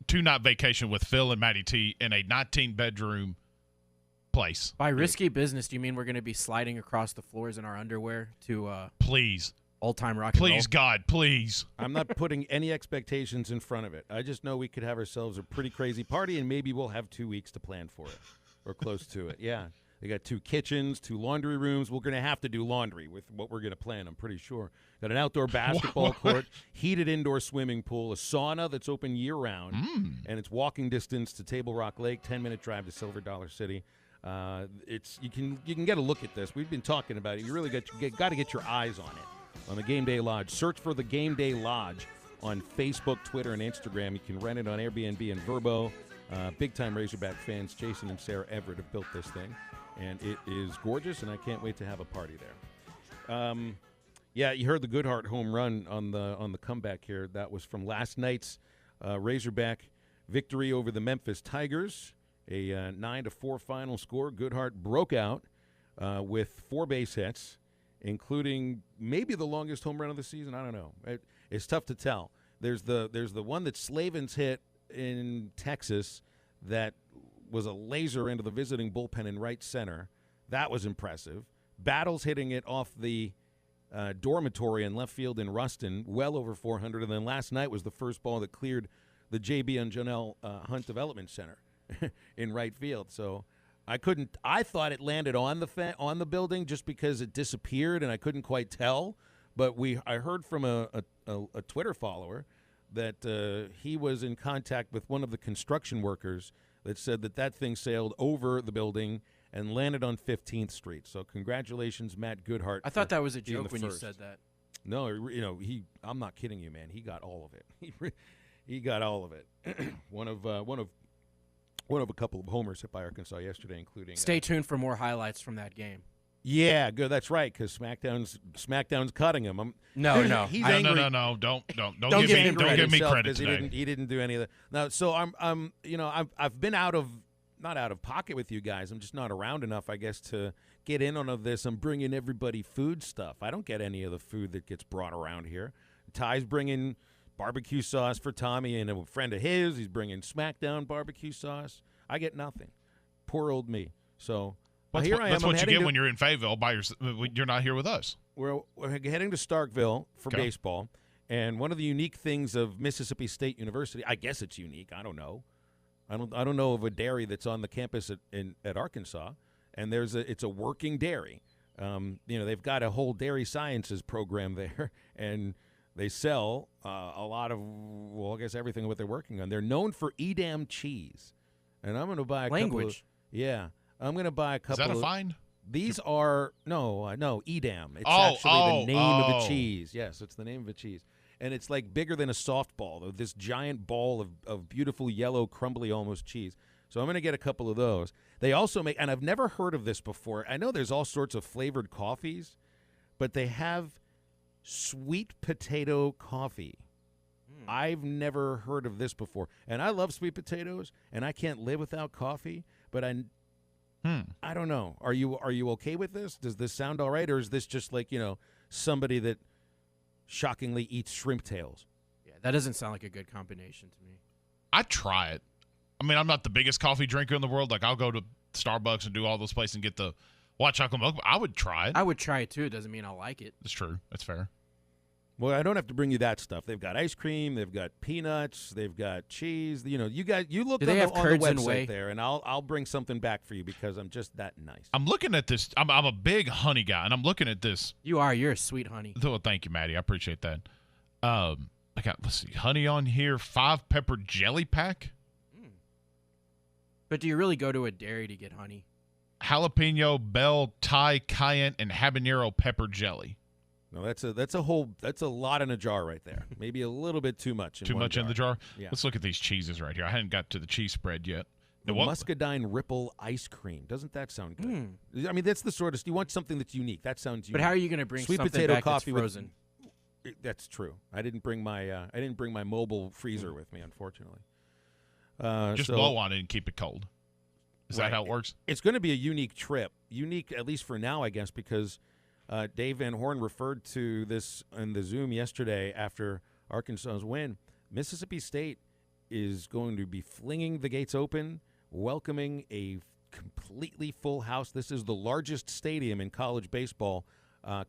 2-night vacation with Phil and Matty T in a 19-bedroom place? By risky business, do you mean we're going to be sliding across the floors in our underwear to please old-time rock and roll? Please, God, please. I'm not putting any expectations in front of it. I just know we could have ourselves a pretty crazy party, and maybe we'll have 2 weeks to plan for it or close to it. Yeah. They got 2 kitchens, 2 laundry rooms. We're going to have to do laundry with what we're going to plan, I'm pretty sure. Got an outdoor basketball court, heated indoor swimming pool, a sauna that's open year-round, and it's walking distance to Table Rock Lake, 10-minute drive to Silver Dollar City. You can get a look at this. We've been talking about it. You really got to get your eyes on it, on the Game Day Lodge. Search for the Game Day Lodge on Facebook, Twitter, and Instagram. You can rent it on Airbnb and Vrbo. Big-time Razorback fans, Jason and Sarah Everett, have built this thing. And it is gorgeous, and I can't wait to have a party there. Yeah, you heard the Goodhart home run on the comeback here. That was from last night's Razorback victory over the Memphis Tigers, a 9-4 final score. Goodhart broke out with 4 base hits, including maybe the longest home run of the season. I don't know. It's tough to tell. There's the one that Slavens hit in Texas that was a laser into the visiting bullpen in right center. That was impressive. Battles hitting it off the dormitory in left field in Ruston, well over 400. And then last night was the first ball that cleared the J.B. and Janelle Hunt Development Center in right field. So I thought it landed on the building just because it disappeared and I couldn't quite tell. But I heard from a Twitter follower that he was in contact with one of the construction workers that said that thing sailed over the building and landed on 15th Street. So congratulations, Matt Goodhart. I thought that was a joke when you said that. No, I'm not kidding you, man. He got all of it. He got all of it. one of a couple of homers hit by Arkansas yesterday, including. Stay tuned for more highlights from that game. Yeah, good. That's right, because SmackDown's cutting him. No, he's angry. No. Don't give me credit today. He didn't do any of that. Now, so I've been not out of pocket with you guys. I'm just not around enough, I guess, to get in on this. I'm bringing everybody food stuff. I don't get any of the food that gets brought around here. Ty's bringing barbecue sauce for Tommy and a friend of his. He's bringing SmackDown barbecue sauce. I get nothing. Poor old me. So. Here I am. That's what you get when you're in Fayetteville you're not here with us. We're heading to Starkville for baseball, and one of the unique things of Mississippi State University, I guess it's unique. I don't know. I don't know of a dairy that's on the campus at Arkansas, and it's a working dairy. They've got a whole dairy sciences program there, and they sell a lot of I guess everything what they're working on. They're known for Edam cheese, and I'm going to buy a couple of, yeah. I'm going to buy a couple. Is that a fine? These are no Edam. It's actually the name of a cheese. Yes, it's the name of a cheese, and it's like bigger than a softball. This giant ball of beautiful yellow, crumbly almost cheese. So I'm going to get a couple of those. They also make, and I've never heard of this before. I know there's all sorts of flavored coffees, but they have sweet potato coffee. I've never heard of this before, and I love sweet potatoes, and I can't live without coffee. But I don't know. Are you okay with this? Does this sound all right, or is this just like somebody that shockingly eats shrimp tails? Yeah, that doesn't sound like a good combination to me. I'd try it. I mean, I'm not the biggest coffee drinker in the world. Like, I'll go to Starbucks and do all those places and get the white chocolate milk. But I would try it. I would try it too. It doesn't mean I'll like it. That's true. That's fair. Well, I don't have to bring you that stuff. They've got ice cream. They've got peanuts. They've got cheese. You look on the website there, and I'll bring something back for you because I'm just that nice. I'm looking at this. I'm a big honey guy, and I'm looking at this. You're a sweet honey. Oh, thank you, Maddie. I appreciate that. I got honey on here. 5-pepper jelly pack. But do you really go to a dairy to get honey? Jalapeno, bell, Thai, cayenne, and habanero pepper jelly. No, that's a lot in a jar right there. Maybe a little bit too much. Too much in the jar? Yeah. Let's look at these cheeses right here. I hadn't got to the cheese spread yet. The muscadine ripple ice cream. Doesn't that sound good? I mean, that's the sort of, you want something that's unique. That sounds unique. But how are you going to bring sweet something potato back coffee that's frozen? That's true. I didn't bring my mobile freezer with me, unfortunately. Just blow on it and keep it cold. Is that how it works? It's going to be a unique trip. Unique, at least for now, I guess, because Dave Van Horn referred to this in the Zoom yesterday after Arkansas's win. Mississippi State is going to be flinging the gates open, welcoming a completely full house. This is the largest stadium in college baseball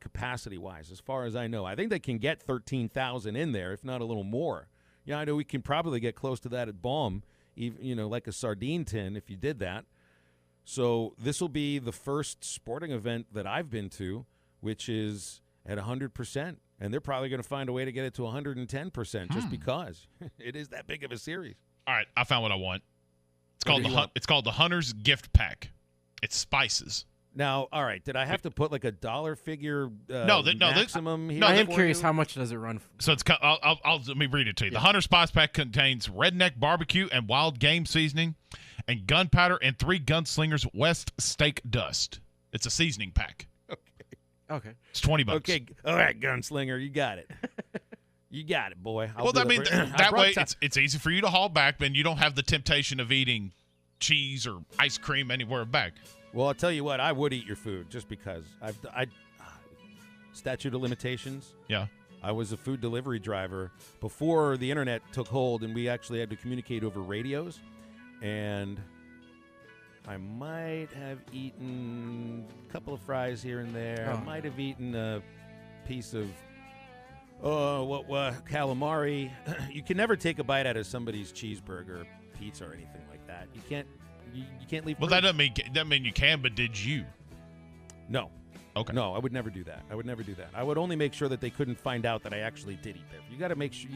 capacity-wise, as far as I know. I think they can get 13,000 in there, if not a little more. Yeah, I know we can probably get close to that at Baum, even, like a sardine tin if you did that. So this will be the first sporting event that I've been to, which is at 100%. And they're probably going to find a way to get it to 110% just because it is that big of a series. All right, I found what I want. It's called the Hunter's Gift Pack. It's spices. Now, all right, did I have to put like a dollar figure maximum here? I am curious, how much does it run for? So it's let me read it to you. The Hunter Spice Pack contains redneck barbecue and wild game seasoning and gunpowder and 3 Gunslingers West steak dust. It's a seasoning pack. Okay. It's $20. Okay, all right, Gunslinger, you got it. You got it, boy. That way it's easy for you to haul back, and you don't have the temptation of eating cheese or ice cream anywhere back. Well, I'll tell you what, I would eat your food just because. Statute of limitations. Yeah. I was a food delivery driver before the internet took hold, and we actually had to communicate over radios. And I might have eaten a couple of fries here and there. I might have eaten a piece of calamari. You can never take a bite out of somebody's cheeseburger, pizza, or anything like that. You can't. You can't leave. Well, that doesn't mean you can. But did you? No. Okay. No, I would never do that. I would only make sure that they couldn't find out that I actually did eat there. You got to make sure.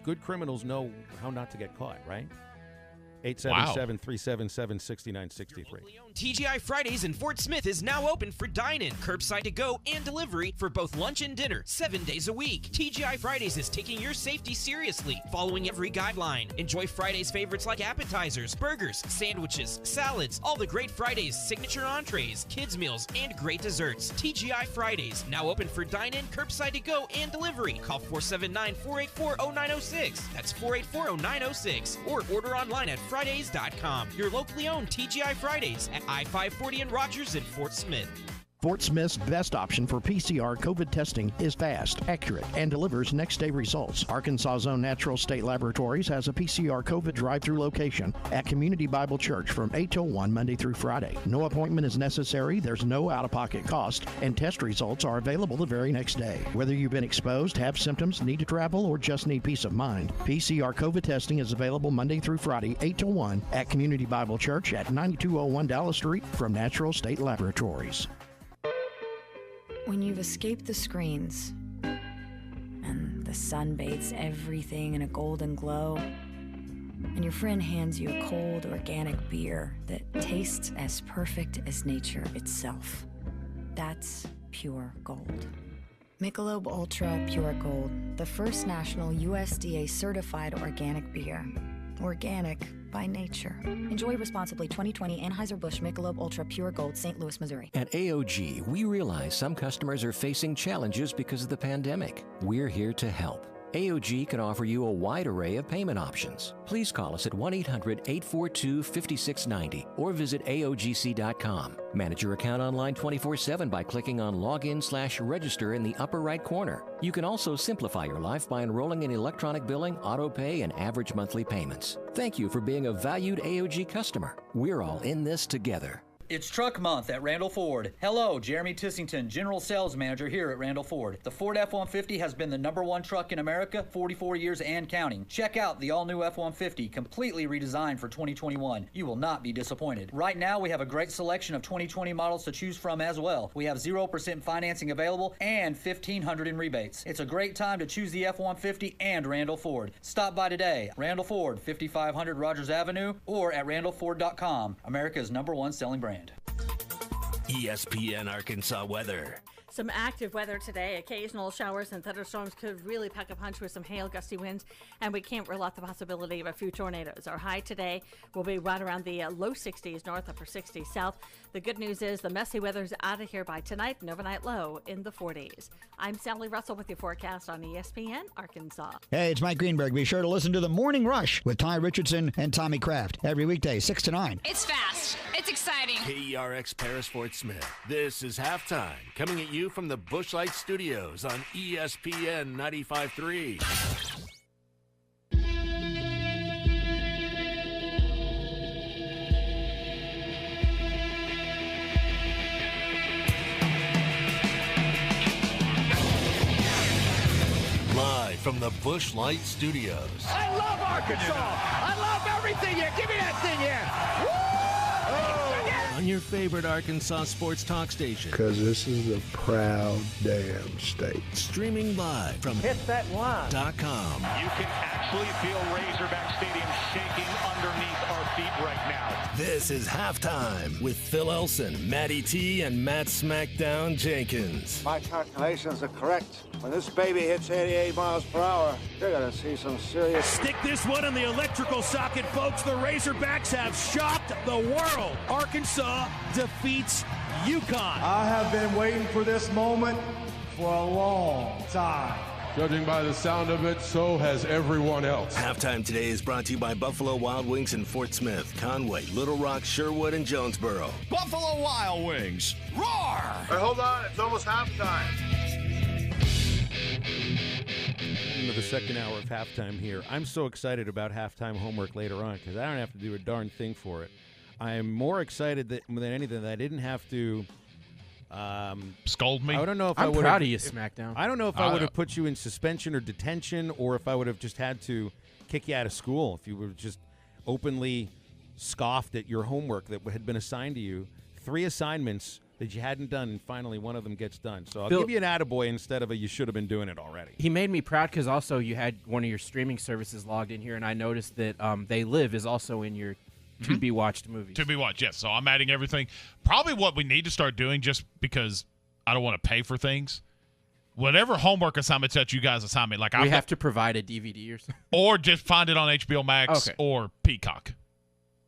Good criminals know how not to get caught, right? 877-377-6963. TGI Fridays in Fort Smith is now open for dine-in, curbside to go, and delivery for both lunch and dinner, 7 days a week. TGI Fridays is taking your safety seriously, following every guideline. Enjoy Fridays favorites like appetizers, burgers, sandwiches, salads, all the great Fridays, signature entrees, kids meals, and great desserts. TGI Fridays, now open for dine-in, curbside to go, and delivery. Call 479-484-0906. That's 484-0906. Or order online at Fridays.com. Your locally owned TGI Fridays at I-540 in Rogers and Fort Smith. Fort Smith's best option for PCR COVID testing is fast, accurate, and delivers next-day results. Arkansas' own Natural State Laboratories has a PCR COVID drive-through location at Community Bible Church from 8 till 1 Monday through Friday. No appointment is necessary, there's no out-of-pocket cost, and test results are available the very next day. Whether you've been exposed, have symptoms, need to travel, or just need peace of mind, PCR COVID testing is available Monday through Friday, 8 till 1 at Community Bible Church at 9201 Dallas Street from Natural State Laboratories. When you've escaped the screens and the sun bathes everything in a golden glow, and your friend hands you a cold organic beer that tastes as perfect as nature itself, that's pure gold. Michelob Ultra Pure Gold, the first national USDA certified organic beer. Organic by nature. Enjoy responsibly. 2020 Anheuser-Busch Michelob Ultra Pure Gold, St. Louis, Missouri. At AOG, we realize some customers are facing challenges because of the pandemic. We're here to help. AOG can offer you a wide array of payment options. Please call us at 1-800-842-5690 or visit AOGC.com. Manage your account online 24/7 by clicking on Login/Register in the upper right corner. You can also simplify your life by enrolling in electronic billing, auto pay, and average monthly payments. Thank you for being a valued AOG customer. We're all in this together. It's Truck Month at Randall Ford. Hello, Jeremy Tissington, General Sales Manager here at Randall Ford. The Ford F-150 has been the #1 truck in America 44 years and counting. Check out the all-new F-150, completely redesigned for 2021. You will not be disappointed. Right now, we have a great selection of 2020 models to choose from as well. We have 0% financing available and $1,500 in rebates. It's a great time to choose the F-150 and Randall Ford. Stop by today. Randall Ford, 5500 Rogers Avenue, or at randallford.com, America's #1 selling brand. ESPN Arkansas weather. Some active weather today. Occasional showers and thunderstorms could really pack a punch with some hail, gusty winds, and we can't rule out the possibility of a few tornadoes. Our high today will be right around the low 60s north, upper 60s south. The good news is the messy weather's out of here by tonight, an overnight low in the 40s. I'm Sally Russell with your forecast on ESPN Arkansas. Hey, it's Mike Greenberg. Be sure to listen to The Morning Rush with Ty Richardson and Tommy Kraft every weekday, 6 to 9. It's fast. It's exciting. KERX Paris Fort Smith. This is Halftime, coming at you from the Busch Light Studios on ESPN 95.3. Live from the Busch Light Studios. I love Arkansas. I love everything here. Give me that thing here. Woo! On your favorite Arkansas sports talk station. Because this is a proud damn state. Streaming live from HitThatLine.com. You can actually feel Razorback Stadium shaking underneath our feet right now. This is Halftime with Phil Elson, Matty T, and Matt Smackdown Jenkins. My calculations are correct. When this baby hits 88 miles per hour, you're going to see some serious... Stick this one in the electrical socket, folks. The Razorbacks have shocked the world. Arkansas defeats UConn. I have been waiting for this moment for a long time. Judging by the sound of it, so has everyone else. Halftime today is brought to you by Buffalo Wild Wings in Fort Smith, Conway, Little Rock, Sherwood, and Jonesboro. Buffalo Wild Wings. Roar! Hey, hold on. It's almost halftime. Into the second hour of halftime here. I'm so excited about halftime homework later on because I don't have to do a darn thing for it. I am more excited than anything that I didn't have to scold me. I don't know if I'm I would. proud of you, SmackDown. I don't know if I would have put you in suspension or detention, or if I would have just had to kick you out of school if you would have just openly scoffed at your homework that had been assigned to you. 3 assignments that you hadn't done, and finally one of them gets done. So I'll give you an attaboy instead of a you should have been doing it already. He made me proud because also you had one of your streaming services logged in here, and I noticed that They Live is also in your to-be-watched movies. To be watched, yes. So I'm adding everything. Probably what we need to start doing, just because I don't want to pay for things. Whatever homework assignments that you guys assign me, like we have to provide a DVD or something, or just find it on HBO Max or Peacock.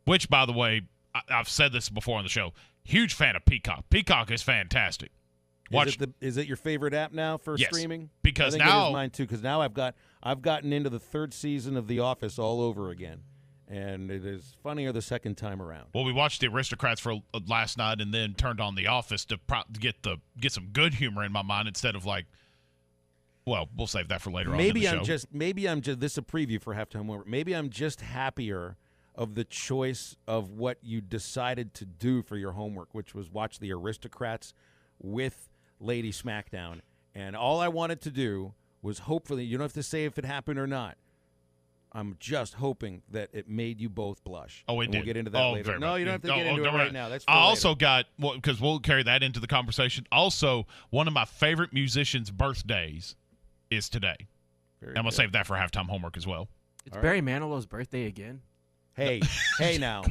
Which, by the way, I've said this before on the show. Huge fan of Peacock. Peacock is fantastic. Is it your favorite app now for streaming? Because I think now it is mine too. Because now I've gotten into the 3rd season of The Office all over again, and it is funnier the second time around. Well, we watched The Aristocrats for last night, and then turned on The Office to get some good humor in my mind instead of like. Well, we'll save that for later on in the show. Maybe I'm just. This is a preview for halftime homework. Maybe I'm just happier of the choice of what you decided to do for your homework, which was watch The Aristocrats with Lady SmackDown. And all I wanted to do was hopefully, you don't have to say if it happened or not. I'm just hoping that it made you both blush. Oh, it and did. We'll get into that later. No, you don't have to get into it right now. That's for I later. also got, because we'll carry that into the conversation. Also, one of my favorite musicians' birthdays is today. I'm going to save that for halftime homework as well. It's Barry Manilow's birthday again. Hey now.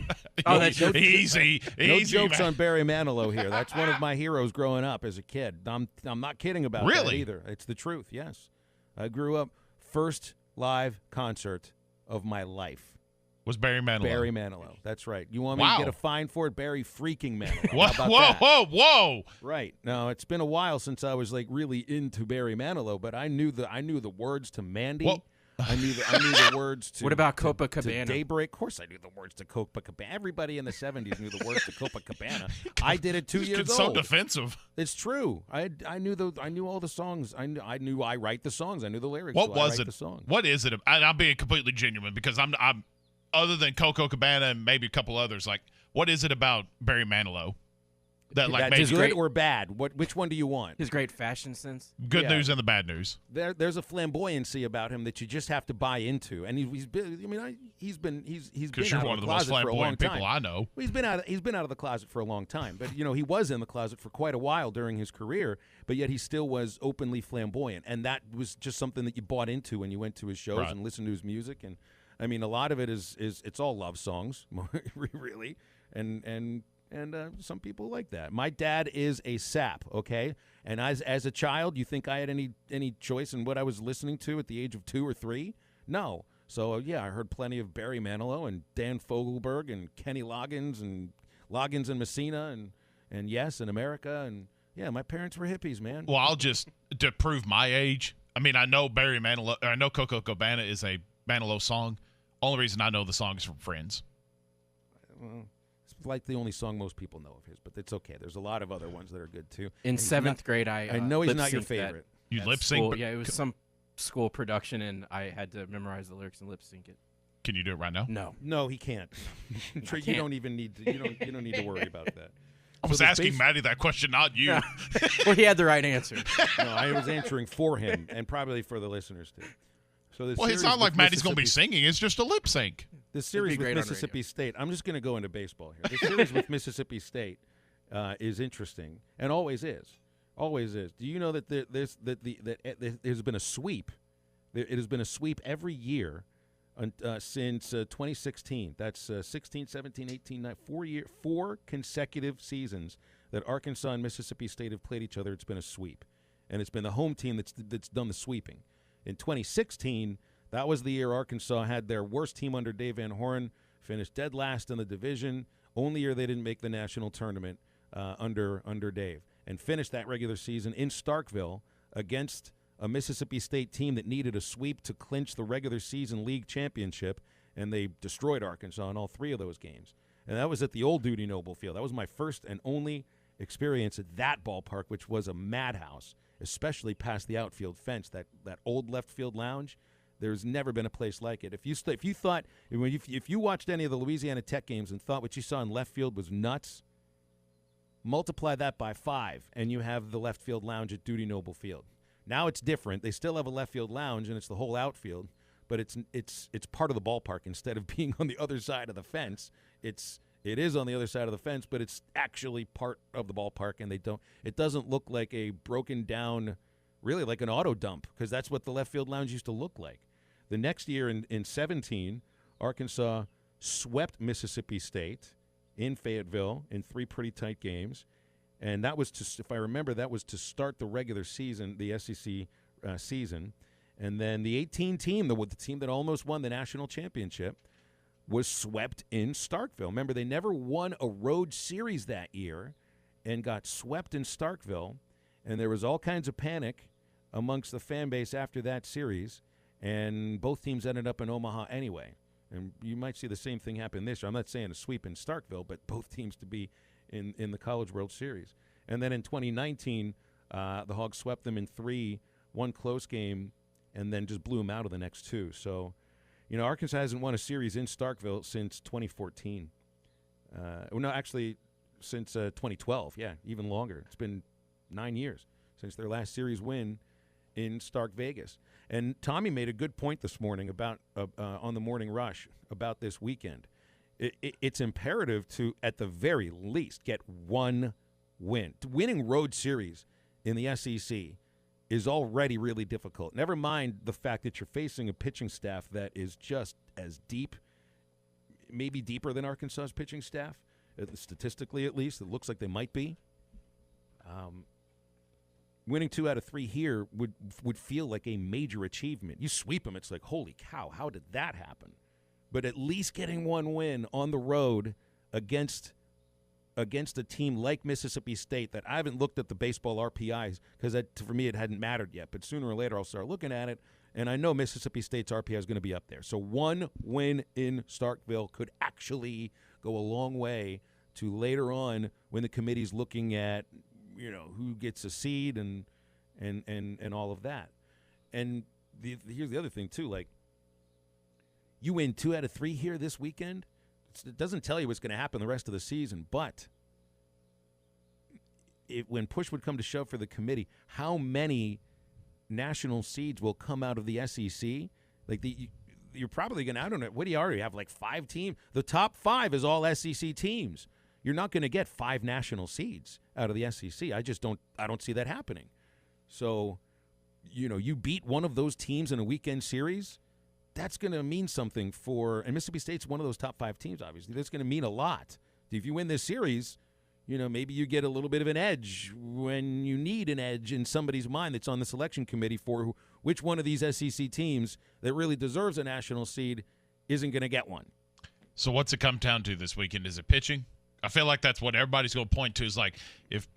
Oh, that's easy. No jokes man. on Barry Manilow here. That's one of my heroes growing up as a kid. I'm not kidding about that either. It's the truth, yes. I grew up, first live concert of my life was Barry Manilow. Barry Manilow. That's right. You want me to get a fine for it? Barry freaking Manilow. Whoa. Right. Now, it's been a while since I was like really into Barry Manilow, but I knew the words to Mandy. Whoa. I knew the words to. What about Copacabana? To Daybreak. Of course, I knew the words to Copacabana. Everybody in the '70s knew the words to Copacabana. I did it 2 years old. So defensive. It's true. I knew all the songs. I knew I write the songs. I knew the lyrics. What so was I write it? The song. What is it? I'm being completely genuine because I'm other than Coco Cabana and maybe a couple others. Like, what is it about Barry Manilow that like That's good or bad? Which one do you want? His great fashion sense. Good news and the bad news. There's a flamboyancy about him that you just have to buy into, and he's been. I mean, he's been you're out one of of the the most closet for a long flamboyant people time. I know. Well, he's been out of the closet for a long time, but he was in the closet for quite a while during his career. But yet he still was openly flamboyant, and that was just something that you bought into when you went to his shows and listened to his music. And I mean, a lot of it is it's all love songs, really, and And some people like that. My dad is a sap, okay? And as a child, you think I had any choice in what I was listening to at the age of 2 or 3? No. So, yeah, I heard plenty of Barry Manilow and Dan Fogelberg and Kenny Loggins and Messina and Yes and America. And, yeah, my parents were hippies, man. Well, I'll just, to prove my age, I mean, I know Barry Manilow, I know Coco Cabana is a Manilow song. Only reason I know the song is from Friends. Well, it's like the only song most people know of his, but it's okay. There's a lot of other ones that are good, too. In 7th grade, I know he's not your favorite. You lip sync? Yeah, it was some school production, and I had to memorize the lyrics and lip sync it. Can you do it right now? No, he can't. Trey, you don't even need to. You don't need to worry about that. I was asking Maddie that question, not you. Yeah. Well, he had the right answer. No, I was answering for him, and probably for the listeners too. So well, it's not like Maddie's going to be singing. It's just a lip sync. The series with Mississippi State. I'm just going to go into baseball here. The series with Mississippi State is interesting, and always is. Always is. Do you know that there's been a sweep? It has been a sweep every year since 2016. That's 16, 17, 18, 19, 4 consecutive seasons that Arkansas and Mississippi State have played each other. It's been a sweep, and it's been the home team that's done the sweeping. In 2016, that was the year Arkansas had their worst team under Dave Van Horn, finished dead last in the division. Only year they didn't make the national tournament under Dave, and finished that regular season in Starkville against a Mississippi State team that needed a sweep to clinch the regular season league championship, and they destroyed Arkansas in all 3 of those games. And that was at the old Dudy Noble Field. That was my first and only experience at that ballpark, which was a madhouse, especially past the outfield fence, that old left field lounge. There's never been a place like it. If you watched any of the Louisiana Tech games and thought what you saw in left field was nuts, multiply that by 5, and you have the left field lounge at Dudy Noble Field. Now it's different. They still have a left field lounge, and it's the whole outfield, but it's part of the ballpark instead of being on the other side of the fence. It is on the other side of the fence, but it's actually part of the ballpark, and it doesn't look like a broken down, really like an auto dump, because that's what the left field lounge used to look like. The next year in 17, Arkansas swept Mississippi State in Fayetteville in 3 pretty tight games, and that was if I remember, that was to start the regular season, the SEC season, and then the 18 team, the team that almost won the national championship, was swept in Starkville. Remember, they never won a road series that year and got swept in Starkville, and there was all kinds of panic amongst the fan base after that series, and both teams ended up in Omaha anyway. And you might see the same thing happen this year. I'm not saying a sweep in Starkville, but both teams to be in the College World Series. And then in 2019, the Hogs swept them in 3, one close game, and then just blew them out of the next 2. So, Arkansas hasn't won a series in Starkville since 2014. Since 2012. Yeah, even longer. It's been 9 years since their last series win in Stark Vegas. And Tommy made a good point this morning about on the Morning Rush about this weekend. It's imperative to, at the very least, get one win. Winning road series in the SEC is already really difficult. Never mind the fact that you're facing a pitching staff that is just as deep, maybe deeper than Arkansas's pitching staff, statistically at least. It looks like they might be. Winning 2 out of 3 here would feel like a major achievement. You sweep them, it's like, holy cow, how did that happen? But at least getting one win on the road against a team like Mississippi State that I haven't looked at the baseball RPIs because for me it hadn't mattered yet. But sooner or later I'll start looking at it, and I know Mississippi State's RPI is going to be up there. So one win in Starkville could actually go a long way to later on when the committee's looking at who gets a seed and all of that. And here's the other thing too, like you win 2 out of 3 here this weekend. It doesn't tell you what's going to happen the rest of the season, but when push would come to shove for the committee, how many national seeds will come out of the SEC? Like you're probably going to, I don't know, what do you already have, like 5 teams? The top 5 is all SEC teams. You're not going to get 5 national seeds out of the SEC. I don't see that happening. So, you beat one of those teams in a weekend series, that's going to mean something and Mississippi State's one of those top 5 teams, obviously. That's going to mean a lot If you win this series, maybe you get a little bit of an edge when you need an edge in somebody's mind that's on the selection committee for which one of these SEC teams that really deserves a national seed isn't going to get one. So what's it come down to this weekend? Is it pitching? I feel like that's what everybody's going to point to is like if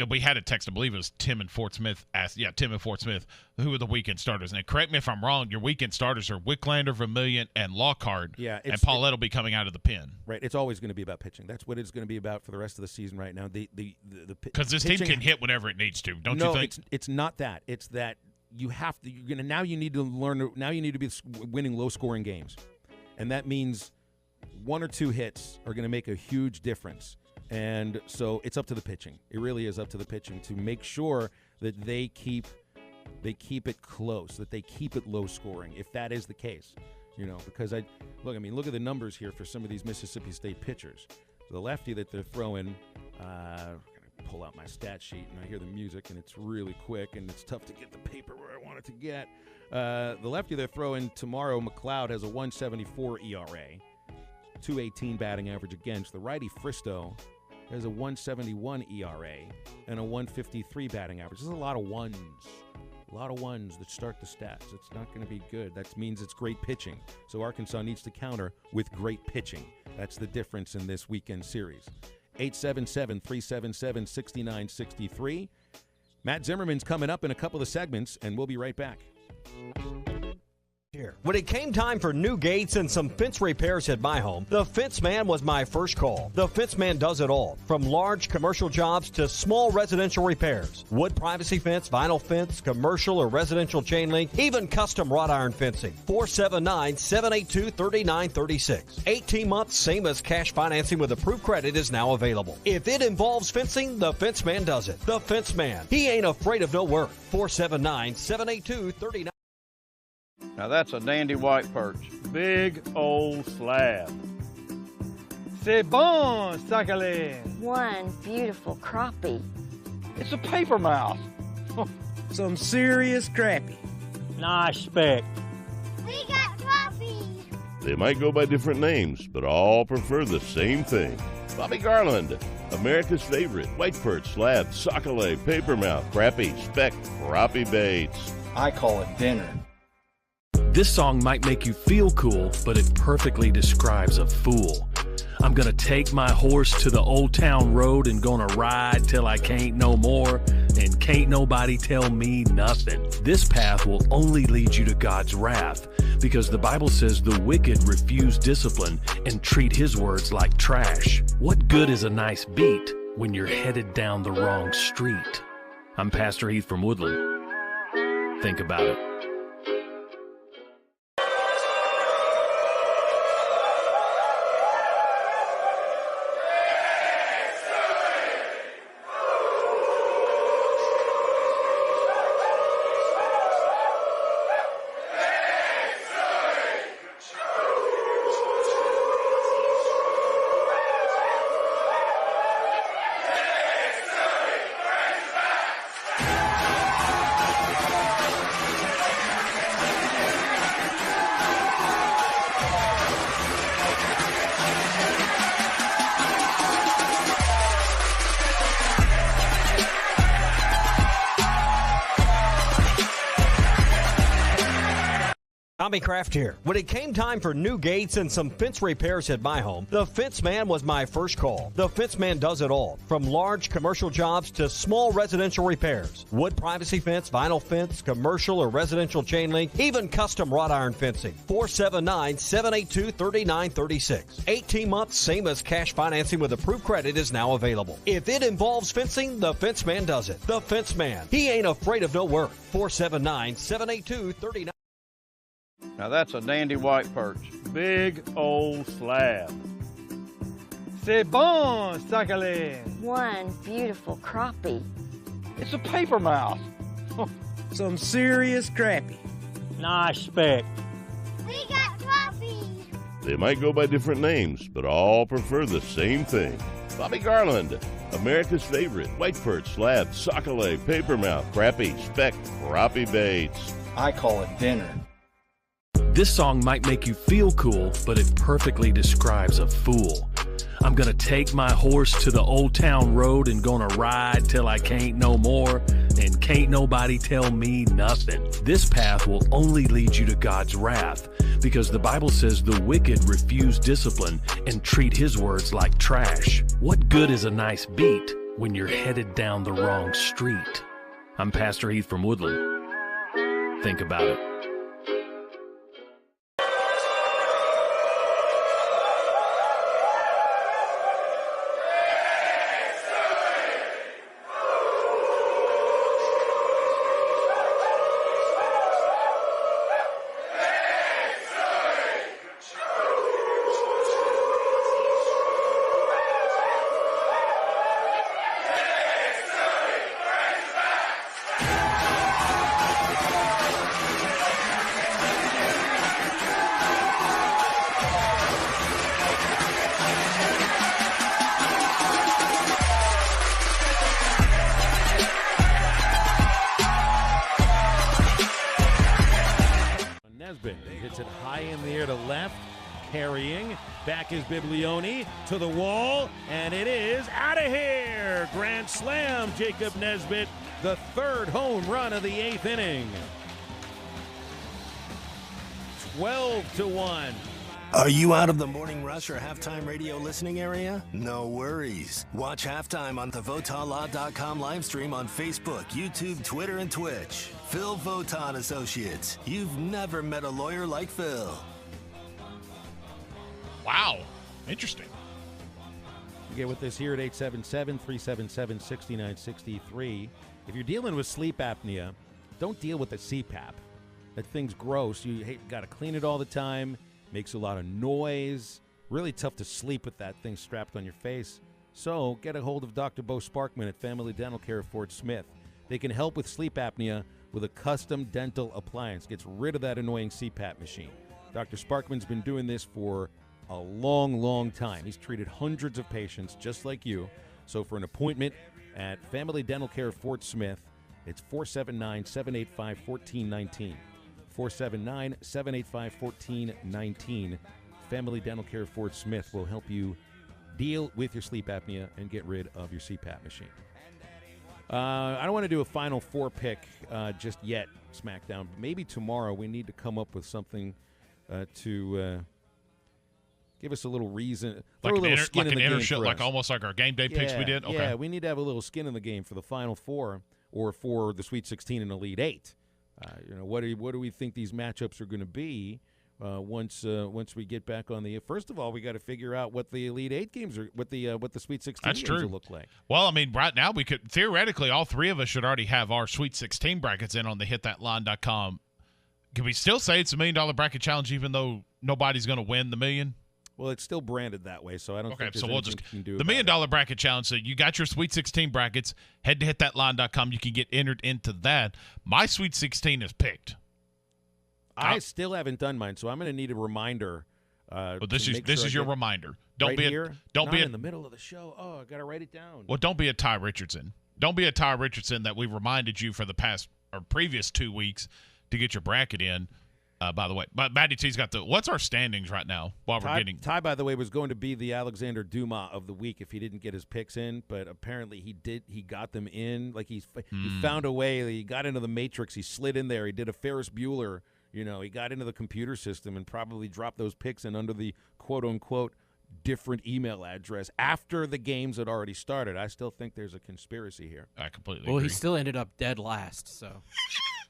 we had a text, I believe it was Tim in Fort Smith asked, who are the weekend starters? And correct me if I'm wrong, your weekend starters are Wicklander, Vermillion, and Lockhart. Yeah, and Paulette will be coming out of the pen. Right, it's always going to be about pitching. That's what it's going to be about for the rest of the season right now. Because this team can hit whenever it needs to, don't you think? It's not that. It's that you have to. Now you need to learn. Now you need to be winning low-scoring games, and that means 1 or 2 hits are going to make a huge difference. And so it's up to the pitching. It really is up to the pitching to make sure that they keep it close, that they keep it low scoring, if that is the case. Because look at the numbers here for some of these Mississippi State pitchers. The lefty that they're throwing, I'm going to pull out my stat sheet, and I hear the music, and it's really quick, and it's tough to get the paper where I want it to get. The lefty they're throwing tomorrow, McLeod, has a 1.74 ERA. 2.18 batting average against. The righty Fristow has a 1.71 ERA and a 1.53 batting average. There's a lot of ones that start the stats. It's not going to be good. That means it's great pitching. So Arkansas needs to counter with great pitching. That's the difference in this weekend series. 877-377-6963. Matt Zimmerman's coming up in a couple of segments, and we'll be right back. When it came time for new gates and some fence repairs at my home, the Fence Man was my first call. The Fence Man does it all, from large commercial jobs to small residential repairs. Wood privacy fence, vinyl fence, commercial or residential chain link, even custom wrought iron fencing. 479-782-3936. 18 months, same as cash financing with approved credit is now available. If it involves fencing, the Fence Man does it. The Fence Man. He ain't afraid of no work. 479-782-3936. Now that's a dandy white perch. Big old slab. C'est bon, sacalé. One beautiful crappie. It's a paper mouse. Some serious crappie. Nice speck. We got crappie. They might go by different names, but all prefer the same thing. Bobby Garland, America's favorite. White perch, slab, sacalé, paper mouth, crappie, speck, crappie baits. I call it dinner. This song might make you feel cool, but it perfectly describes a fool. I'm gonna take my horse to the old town road and gonna ride till I can't no more, and can't nobody tell me nothing. This path will only lead you to God's wrath, because the Bible says the wicked refuse discipline and treat his words like trash. What good is a nice beat when you're headed down the wrong street? I'm Pastor Heath from Woodland. Think about it. Tommy Kraft here. When it came time for new gates and some fence repairs at my home, the Fence Man was my first call. The Fence Man does it all, from large commercial jobs to small residential repairs. Wood privacy fence, vinyl fence, commercial or residential chain link, even custom wrought iron fencing. 479-782-3936. 18 months, same as cash financing with approved credit is now available. If it involves fencing, the Fence Man does it. The Fence Man. He ain't afraid of no work. 479-782-3936. Now that's a dandy white perch. Big old slab. C'est bon, sacalé. One beautiful crappie. It's a paper mouse. Some serious crappie. Nice speck. We got crappie. They might go by different names, but all prefer the same thing. Bobby Garland, America's favorite. White perch, slab, sacalé, paper mouth, crappie, speck, crappie baits. I call it dinner. This song might make you feel cool, but it perfectly describes a fool. I'm gonna take my horse to the old town road and gonna ride till I can't no more, and can't nobody tell me nothing. This path will only lead you to God's wrath, because the Bible says the wicked refuse discipline and treat his words like trash. What good is a nice beat when you're headed down the wrong street? I'm Pastor Heath from Woodland. Think about it. Nesbitt hits it high in the air to left, carrying. Back is Biblioni to the wall, and it is out of here. Grand slam, Jacob Nesbitt, the third home run of the 8th inning. 12-1. Are you out of the morning rush or halftime radio listening area? No worries. Watch halftime on the VotaLaw.com live stream on Facebook, YouTube, Twitter, and Twitch. Phil Votan Associates. You've never met a lawyer like Phil. Wow. Interesting. You get with this here at 877-377-6963. If you're dealing with sleep apnea, don't deal with the CPAP. That thing's gross. You got to clean it all the time. Makes a lot of noise. Really tough to sleep with that thing strapped on your face. So get a hold of Dr. Bo Sparkman at Family Dental Care of Fort Smith. They can help with sleep apnea with a custom dental appliance. Gets rid of that annoying CPAP machine. Dr. Sparkman's been doing this for a long, long time. He's treated hundreds of patients just like you. So for an appointment at Family Dental Care of Fort Smith, it's 479-785-1419. 479-785-1419. Family Dental Care of Fort Smith will help you deal with your sleep apnea and get rid of your CPAP machine. I don't want to do a Final Four pick just yet, SmackDown. Maybe tomorrow we need to come up with something to give us a little reason. Like a little skin in the game for like us. almost like our game day picks we did? Okay. Yeah, we need to have a little skin in the game for the Final Four or for the Sweet 16 and Elite 8. What do we think these matchups are going to be once we get back on the? First of all, we got to figure out what the Elite 8 games are, what the Sweet 16 games will look like. Well, I mean, right now we could theoretically all three of us should already have our Sweet 16 brackets in on the hitthatline.com. Can we still say it's $1 million bracket challenge even though nobody's going to win the million? Well, it's still branded that way, so I don't think there's we'll anything just you can do the $1 about million bracket challenge. So you got your Sweet 16 brackets. Head to hitthatline.com. You can get entered into that. My Sweet 16 is picked. I still haven't done mine, so I'm going to need a reminder. This is your reminder. Don't be in the middle of the show. Oh, I got to write it down. Well, don't be a Ty Richardson. Don't be a Ty Richardson that we reminded you for the past or previous 2 weeks to get your bracket in. By the way, but Matty T's got what's our standings right now while we're getting. Ty, by the way, was going to be the Alexander Dumas of the week if he didn't get his picks in, but apparently he did. He got them in. Like he found a way. He got into the matrix. He slid in there. He did a Ferris Bueller. He got into the computer system and probably dropped those picks in under the quote-unquote different email address after the games had already started. I still think there's a conspiracy here. I completely agree. Well, he agree. still ended up dead last, so.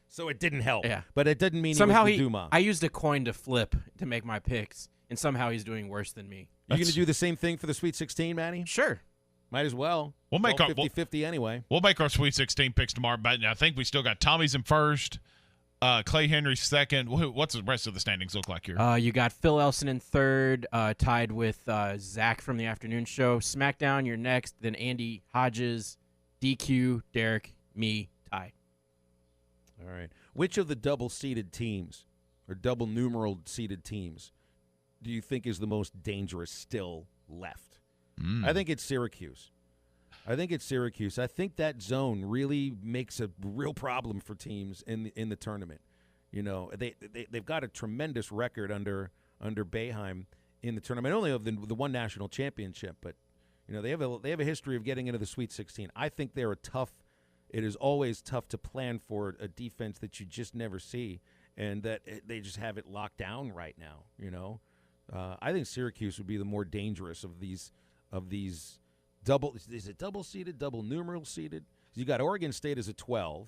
So it didn't help. Yeah. But it didn't mean somehow he was the Dumas. I used a coin to flip to make my picks, and somehow he's doing worse than me. You going to do the same thing for the Sweet 16, Manny? Sure. Might as well. We'll make our 50-50 anyway. We'll make our Sweet 16 picks tomorrow. But I think we still got Tommy's in first, Clay Henry second. What's the rest of the standings look like here? You got Phil Elson in third, tied with Zach from the afternoon show. SmackDown, you're next. Then Andy Hodges, DQ, Derek, me, Ty. All right. Which of the double-seeded teams or double numeral-seeded teams do you think is the most dangerous still left? I think it's Syracuse. I think that zone really makes a real problem for teams in the tournament. They've got a tremendous record under Boeheim in the tournament. Only of the one national championship, but they have a history of getting into the Sweet 16. I think they're a tough. It is always tough to plan for a defense that you just never see, and that they just have it locked down right now. I think Syracuse would be the more dangerous of these double. Is it double seeded, double numeral seeded? You got Oregon State as a 12,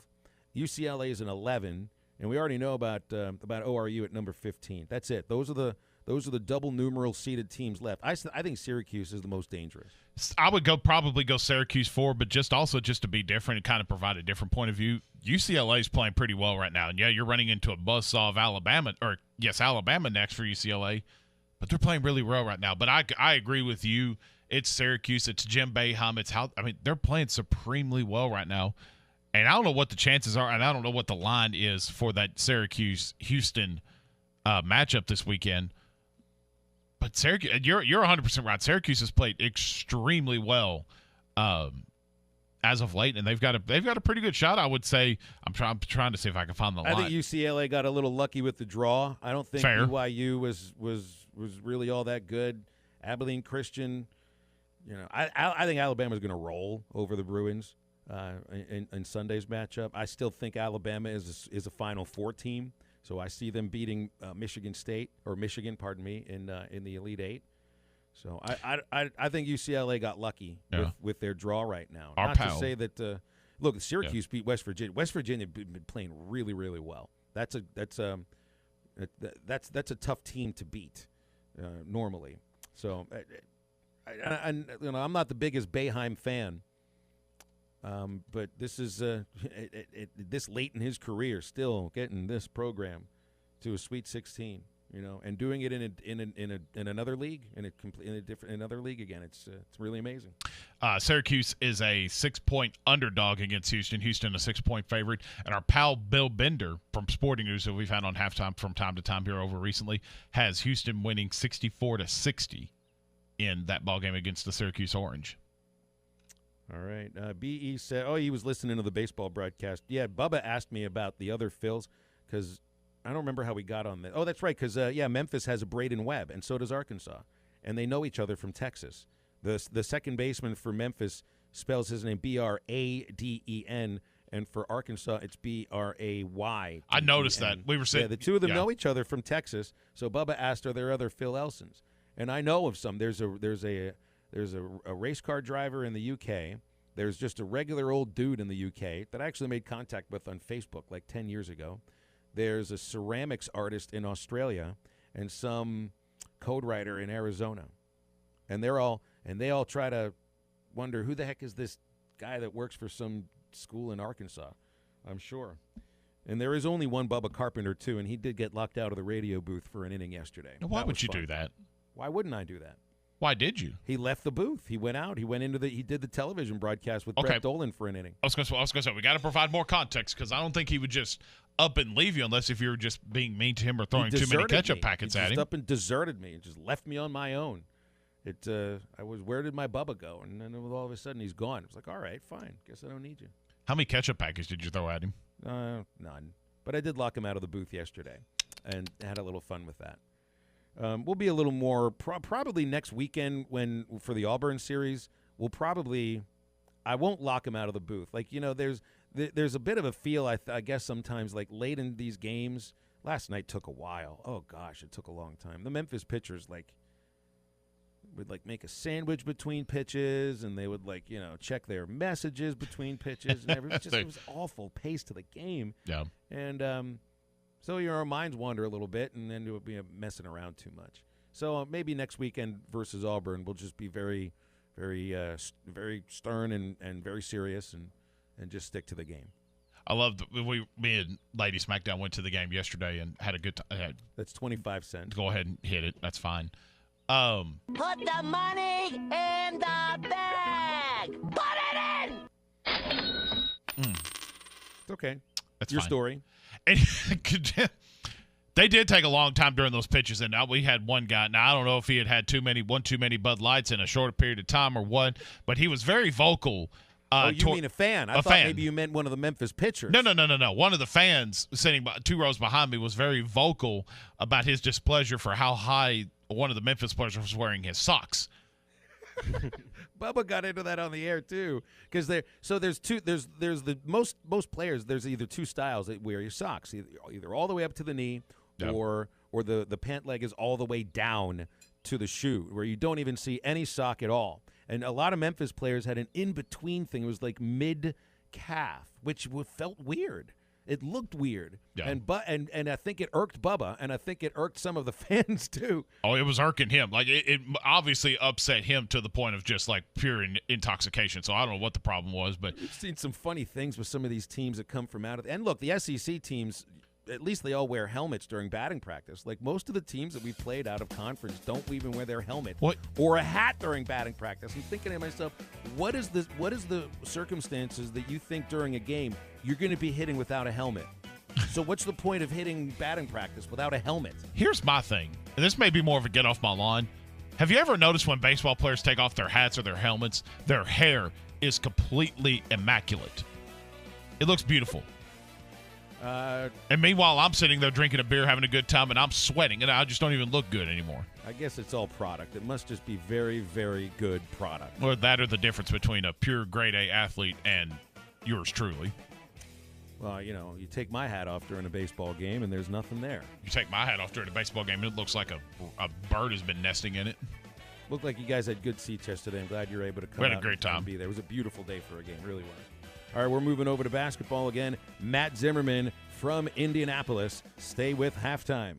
UCLA is an 11, and we already know about ORU at number 15. That's it. Those are the double numeral seeded teams left. I think Syracuse is the most dangerous. I would probably go Syracuse 4, but just to be different and kind of provide a different point of view. UCLA is playing pretty well right now, and yeah, you're running into a buzzsaw of Alabama, or yes, Alabama next for UCLA, but they're playing really well right now. But I agree with you. It's Syracuse. It's Jim Boeheim. They're playing supremely well right now. And I don't know what the chances are, and I don't know what the line is for that Syracuse-Houston matchup this weekend. But Syracuse, you're 100% right. Syracuse has played extremely well as of late, and they've got a pretty good shot. I would say. I'm trying to see if I can find the line. I think UCLA got a little lucky with the draw. I don't think BYU was really all that good. Abilene Christian, I think Alabama's going to roll over the Bruins in Sunday's matchup. I still think Alabama is a Final Four team. So I see them beating Michigan, in the Elite Eight. So I think UCLA got lucky with their draw right now. Not to say that look, Syracuse beat West Virginia. West Virginia has been playing really, really well. That's a tough team to beat normally. So I'm not the biggest Boeheim fan. But this is this late in his career, still getting this program to a Sweet 16, and doing it in another league, in another league again. It's really amazing. Syracuse is a 6-point underdog against Houston. Houston a 6-point favorite, and our pal Bill Bender from Sporting News that we've had on Halftime from time to time here over recently has Houston winning 64-60 in that ball game against the Syracuse Orange. All right. B.E. said, he was listening to the baseball broadcast. Yeah, Bubba asked me about the other Phils because I don't remember how we got on that. Oh, that's right, because, Memphis has a Braden Webb, and so does Arkansas. And they know each other from Texas. The second baseman for Memphis spells his name B-R-A-D-E-N, and for Arkansas, it's B-R-A-Y. I noticed that. We were saying the two of them know each other from Texas. So Bubba asked, are there other Phil Elsons? And I know of some. There's a race car driver in the UK. There's just a regular old dude in the UK that I actually made contact with on Facebook like 10 years ago. There's a ceramics artist in Australia and some code writer in Arizona. And they all try to wonder, who the heck is this guy that works for some school in Arkansas? I'm sure. And there is only one Bubba Carpenter, too, and he did get locked out of the radio booth for an inning yesterday. Why would you do that? Why wouldn't I do that? Why did you? He left the booth. He went out. He did the television broadcast with Brett Dolan for an inning. I was going to say, we got to provide more context because I don't think he would just up and leave you unless if you were just being mean to him or throwing too many ketchup packets at him. He just up and deserted me and just left me on my own. Where did my Bubba go? And then all of a sudden he's gone. It was like, all right, fine. Guess I don't need you. How many ketchup packets did you throw at him? None. But I did lock him out of the booth yesterday and had a little fun with that. We'll be a little more probably next weekend for the Auburn series. I won't lock him out of the booth. Like, there's a bit of a feel, I guess, sometimes like late in these games. Last night took a while. Oh gosh, it took a long time. The Memphis pitchers would make a sandwich between pitches, and they would check their messages between pitches, and it was awful pace to the game. Yeah, and so our minds wander a little bit, and then it would be messing around too much. So maybe next weekend versus Auburn, we'll just be very, very, very stern and very serious, and just stick to the game. I love me and Lady SmackDown went to the game yesterday and had a good time. That's 25 cents. Go ahead and hit it. That's fine. Put the money in the bag. Put it in. It's okay. That's your fine. Story. They did take a long time during those pitches, and we had one guy. Now I don't know if he had too many Bud Lights in a short period of time or what, but he was very vocal. You mean a fan? I thought maybe you meant one of the Memphis pitchers. No. One of the fans sitting 2 rows behind me was very vocal about his displeasure for how high one of the Memphis players was wearing his socks. Bubba got into that on the air too, because there's the most players. There's either two styles that wear your socks, either all the way up to the knee, or the pant leg is all the way down to the shoe, where you don't even see any sock at all. And a lot of Memphis players had an in between thing. It was like mid calf, which felt weird. It looked weird, and I think it irked Bubba, and I think it irked some of the fans too. Oh, it was irking him. Like it obviously upset him to the point of just like pure intoxication. So I don't know what the problem was, but we've seen some funny things with some of these teams that come from out of. And look, the SEC teams, at least they all wear helmets during batting practice. Like most of the teams that we played out of conference don't even wear their helmet or a hat during batting practice. I'm thinking to myself, what is the circumstances that you think during a game you're going to be hitting without a helmet? So what's the point of hitting batting practice without a helmet? Here's my thing, and this may be more of a get off my lawn. Have you ever noticed when baseball players take off their hats or their helmets, their hair is completely immaculate? It looks beautiful. And meanwhile, I'm sitting there drinking a beer, having a good time, and I'm sweating, and I just don't even look good anymore. I guess it's all product. It must just be very, very good product. Or that or the difference between a pure grade A athlete and yours truly. Well, you take my hat off during a baseball game, and there's nothing there. You take my hat off during a baseball game, and it looks like a bird has been nesting in it. Looked like you guys had good seats yesterday. I'm glad you were able to come out. We had a great time. And be there. It was a beautiful day for a game. Really was. All right, we're moving over to basketball again. Matt Zimmerman from Indianapolis. Stay with halftime.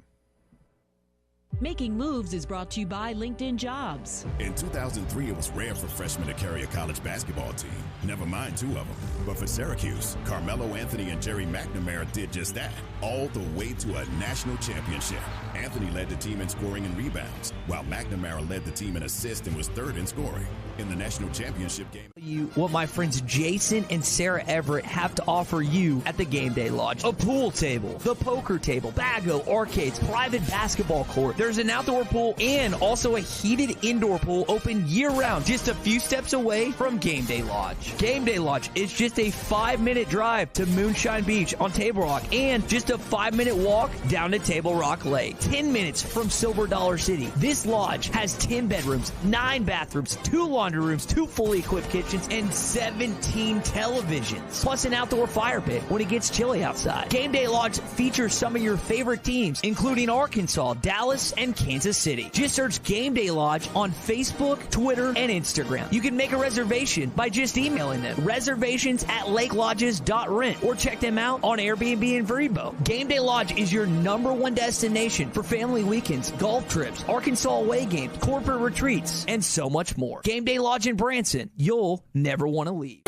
Making Moves is brought to you by LinkedIn Jobs. In 2003, it was rare for freshmen to carry a college basketball team, never mind two of them. But for Syracuse, Carmelo Anthony and Jerry McNamara did just that, all the way to a national championship. Anthony led the team in scoring and rebounds, while McNamara led the team in assists and was third in scoring. In the national championship game, what my friends Jason and Sarah Everett have to offer you at the Game Day Lodge: a pool table, the poker table, bago, arcades, private basketball court. There's an outdoor pool and also a heated indoor pool open year-round, just a few steps away from Game Day Lodge. Game Day Lodge is just a 5-minute drive to Moonshine Beach on Table Rock and just a 5-minute walk down to Table Rock Lake. 10 minutes from Silver Dollar City. This lodge has 10 bedrooms, 9 bathrooms, 2 laundry rooms, 2 fully equipped kitchens, and 17 televisions, plus an outdoor fire pit when it gets chilly outside. Game Day Lodge features some of your favorite teams, including Arkansas, Dallas, and Kansas City. Just search Game Day Lodge on Facebook, Twitter, and Instagram. You can make a reservation by just emailing them, reservations@lakelodges.rent, or check them out on Airbnb and Vrbo. Game Day Lodge is your #1 destination for family weekends, golf trips, Arkansas away games, corporate retreats, and so much more. Game Day Lodge in Branson. You'll never want to leave.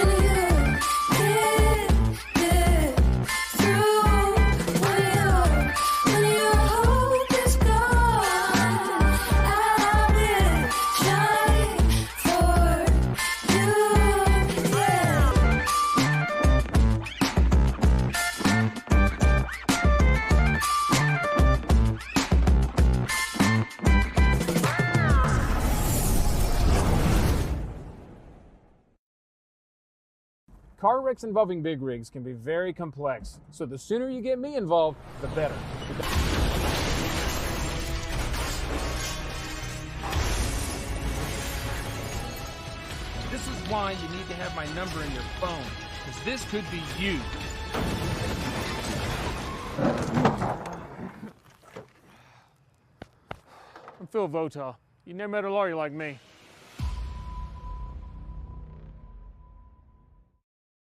Car wrecks involving big rigs can be very complex, so the sooner you get me involved, the better. This is why you need to have my number in your phone, because this could be you. I'm Phil Votaw. You never met a lawyer like me.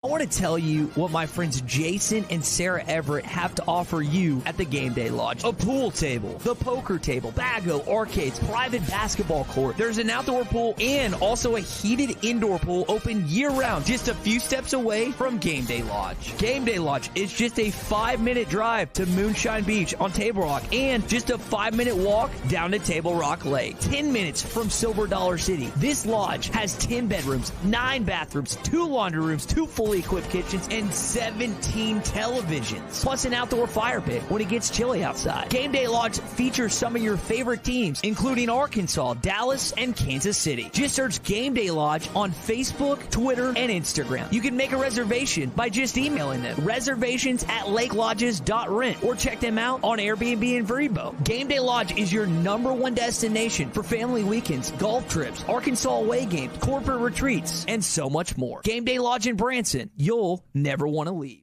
I want to tell you what my friends Jason and Sarah Everett have to offer you at the Game Day Lodge: a pool table, the poker table, bago, arcades, private basketball court. There's an outdoor pool and also a heated indoor pool open year-round, just a few steps away from Game Day Lodge. Game Day Lodge is just a 5-minute drive to Moonshine Beach on Table Rock and just a 5-minute walk down to Table Rock Lake. 10 minutes from Silver Dollar City. This lodge has 10 bedrooms, 9 bathrooms, 2 laundry rooms, 2 fully equipped kitchens, and 17 televisions, plus an outdoor fire pit when it gets chilly outside. Game Day Lodge features some of your favorite teams, including Arkansas, Dallas, and Kansas City. Just search Game Day Lodge on Facebook, Twitter, and Instagram. You can make a reservation by just emailing them. reservations@lakelodges.rent or check them out on Airbnb and Vrbo. Game Day Lodge is your #1 destination for family weekends, golf trips, Arkansas away games, corporate retreats, and so much more. Game Day Lodge in Branson. You'll never want to leave.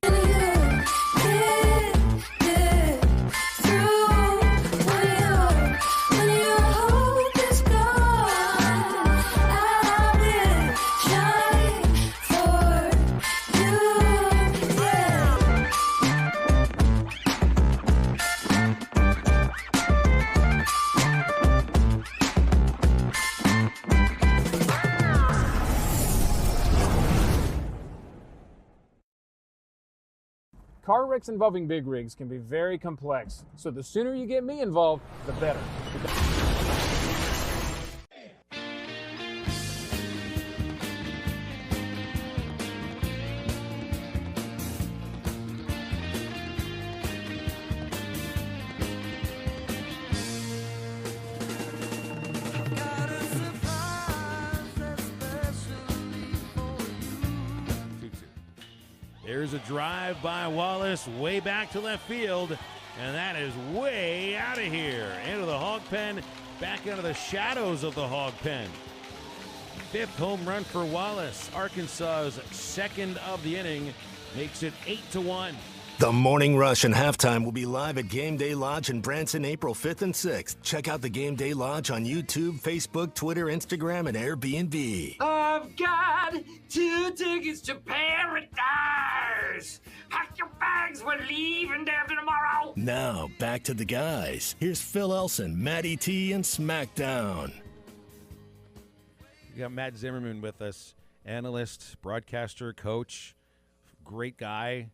Car wrecks involving big rigs can be very complex, so the sooner you get me involved, the better. There's a drive by Wallace way back to left field, and that is way out of here. Into the hog pen, back into the shadows of the hog pen. 5th home run for Wallace. Arkansas's 2nd of the inning makes it 8-1. The Morning Rush and Halftime will be live at Game Day Lodge in Branson April 5th and 6th. Check out the Game Day Lodge on YouTube, Facebook, Twitter, Instagram, and Airbnb. I've got 2 tickets to paradise. Pack your bags, we're leaving there tomorrow. Now, back to the guys. Here's Phil Elson, Matty T, and SmackDown. We got Matt Zimmerman with us, analyst, broadcaster, coach, great guy,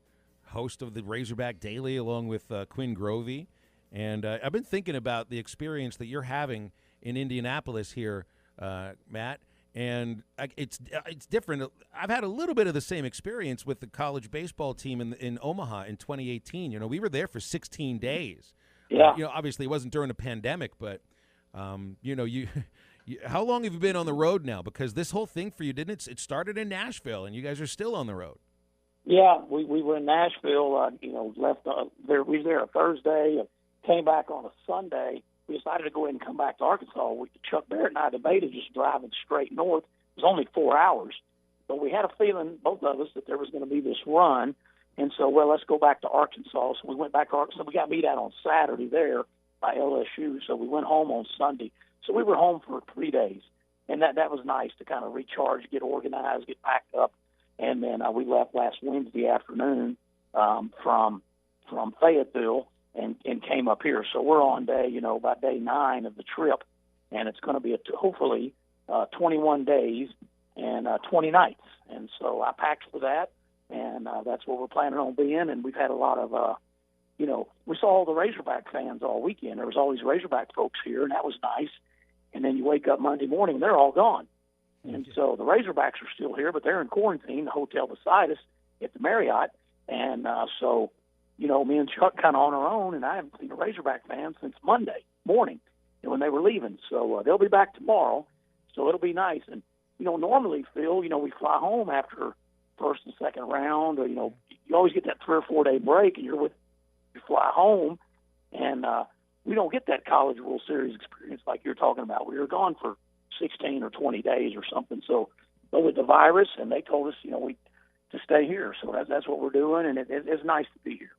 host of the Razorback Daily along with Quinn Grovey. And I've been thinking about the experience that you're having in Indianapolis here, Matt. And it's different. I've had a little bit of the same experience with the college baseball team in Omaha in 2018. You know, we were there for 16 days. Yeah. Obviously it wasn't during a pandemic, but, how long have you been on the road now? Because this whole thing for you, it started in Nashville, and you guys are still on the road. Yeah, we were in Nashville, left there. We was there a Thursday, came back on a Sunday. We decided to go ahead and come back to Arkansas. Chuck Barrett and I debated just driving straight north. It was only 4 hours, but we had a feeling, both of us, that there was going to be this run. And so, let's go back to Arkansas. So we went back to Arkansas. We got beat out on Saturday there by LSU, so we went home on Sunday. So we were home for 3 days, and that was nice to kind of recharge, get organized, get backed up. And then we left last Wednesday afternoon from Fayetteville and came up here. So we're on by day 9 of the trip, and it's going to be hopefully 21 days and 20 nights. And so I packed for that, and that's what we're planning on being. And we've had a lot of, we saw all the Razorback fans all weekend. There was all these Razorback folks here, and that was nice. And then you wake up Monday morning, and they're all gone. And so the Razorbacks are still here, but they're in quarantine, the hotel beside us at the Marriott. And so, me and Chuck kind of on our own, and I haven't seen a Razorback fan since Monday morning when they were leaving. So they'll be back tomorrow, so it'll be nice. And, normally, Phil, we fly home after first and second round, or, you always get that 3 or 4 day break, and you fly home, and we don't get that College World Series experience like you're talking about. We were gone for 16 or 20 days or something. So, but with the virus, and they told us, to stay here. So that's what we're doing, and it's nice to be here.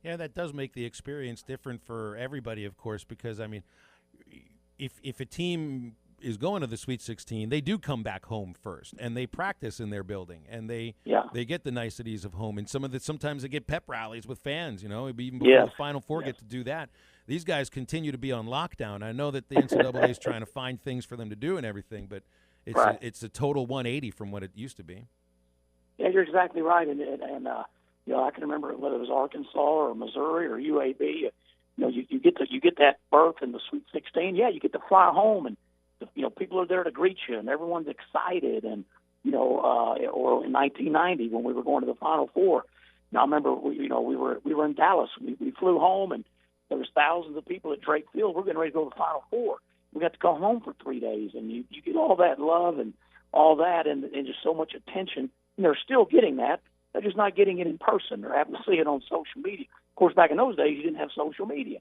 Yeah, that does make the experience different for everybody, of course, because, if a team is going to the Sweet 16, they do come back home first, and they practice in their building, and they get the niceties of home. And sometimes they get pep rallies with fans, even before the Final Four get to do that. These guys continue to be on lockdown. I know that the NCAA is trying to find things for them to do and everything, but it's a total 180 from what it used to be. Yeah, you're exactly right. And I can remember whether it was Arkansas or Missouri or UAB. You get that berth in the Sweet 16. Yeah, you get to fly home, and people are there to greet you, and everyone's excited. And or in 1990 when we were going to the Final Four. Now, I remember we were in Dallas. We flew home, and there was thousands of people at Drake Field. We're getting ready to go to the Final Four. We got to go home for 3 days, and you get all that love and all that, and just so much attention. And they're still getting that. They're just not getting it in person. They're having to see it on social media. Of course, back in those days, you didn't have social media.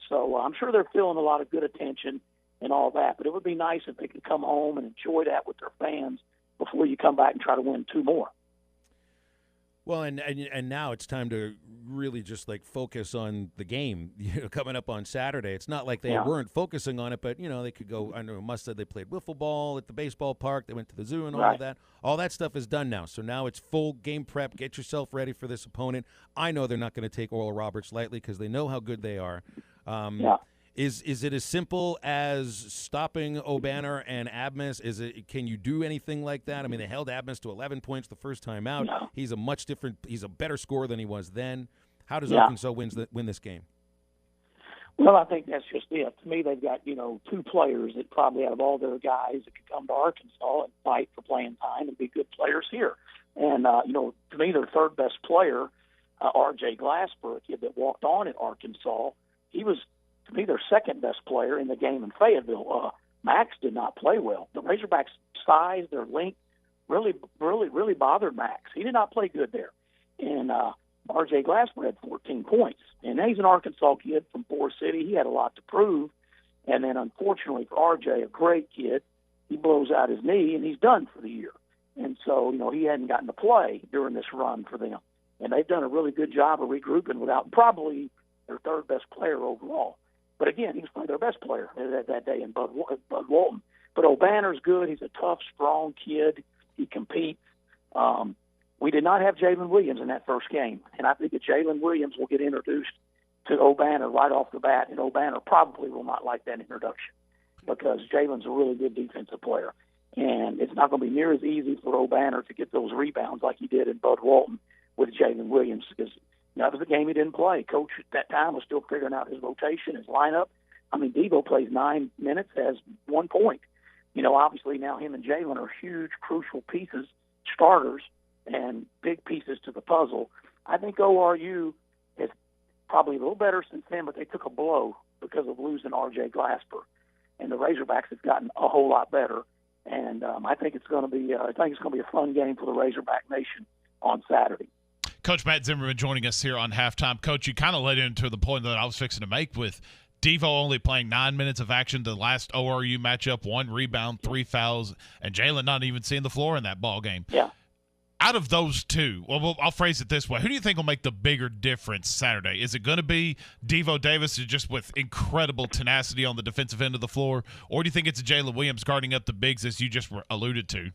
So I'm sure they're feeling a lot of good attention and all that. But it would be nice if they could come home and enjoy that with their fans before you come back and try to win 2 more. Well, and now it's time to really just like focus on the game coming up on Saturday. It's not like they weren't focusing on it, but they could go. I know Musk said they played wiffle ball at the baseball park. They went to the zoo and all of that. All that stuff is done now. So now it's full game prep. Get yourself ready for this opponent. I know they're not going to take Oral Roberts lightly because they know how good they are. Is it as simple as stopping O'Banner and Abmas? Can you do anything like that? I mean, they held Abmas to 11 points the first time out. No. He's a better scorer than he was then. How does Arkansas win this game? Well, I think that's just it. To me, they've got 2 players that probably out of all their guys that could come to Arkansas and fight for playing time and be good players here. And to me, their third best player, R.J. Glasper, a kid that walked on at Arkansas, he was, to me, their second best player in the game in Fayetteville. Max did not play well. The Razorbacks' size, their length, really bothered Max. He did not play good there. And R.J. Glasper had 14 points. And he's an Arkansas kid from Forest City. He had a lot to prove. And then, unfortunately for R.J., a great kid, he blows out his knee, and he's done for the year. And so, he hadn't gotten to play during this run for them. And they've done a really good job of regrouping without probably their third best player overall. But again, he was probably their best player that day in Bud Walton. But O'Banner's good. He's a tough, strong kid. He competes. We did not have Jaylin Williams in that first game, and I think that Jaylin Williams will get introduced to O'Banner right off the bat, and O'Banner probably will not like that introduction because Jalen's a really good defensive player. And it's not going to be near as easy for O'Banner to get those rebounds like he did in Bud Walton with Jaylin Williams because that was the game he didn't play. Coach at that time was still figuring out his rotation, his lineup. I mean, Devo plays 9 minutes, has 1 point. Obviously now him and Jaylin are huge, crucial pieces, starters, and big pieces to the puzzle. I think ORU is probably a little better since then, but they took a blow because of losing R.J. Glasper. And the Razorbacks have gotten a whole lot better. And I think it's going to be a fun game for the Razorback Nation on Saturday. Coach Matt Zimmerman joining us here on Halftime. Coach, you kind of led into the point that I was fixing to make with Devo only playing 9 minutes of action the last ORU matchup, 1 rebound, 3 fouls, and Jaylin not even seeing the floor in that ball game. Yeah. Out of those two, well, I'll phrase it this way. Who do you think will make the bigger difference Saturday? Is it going to be Devo Davis just with incredible tenacity on the defensive end of the floor, or do you think it's Jaylin Williams guarding up the bigs as you just alluded to?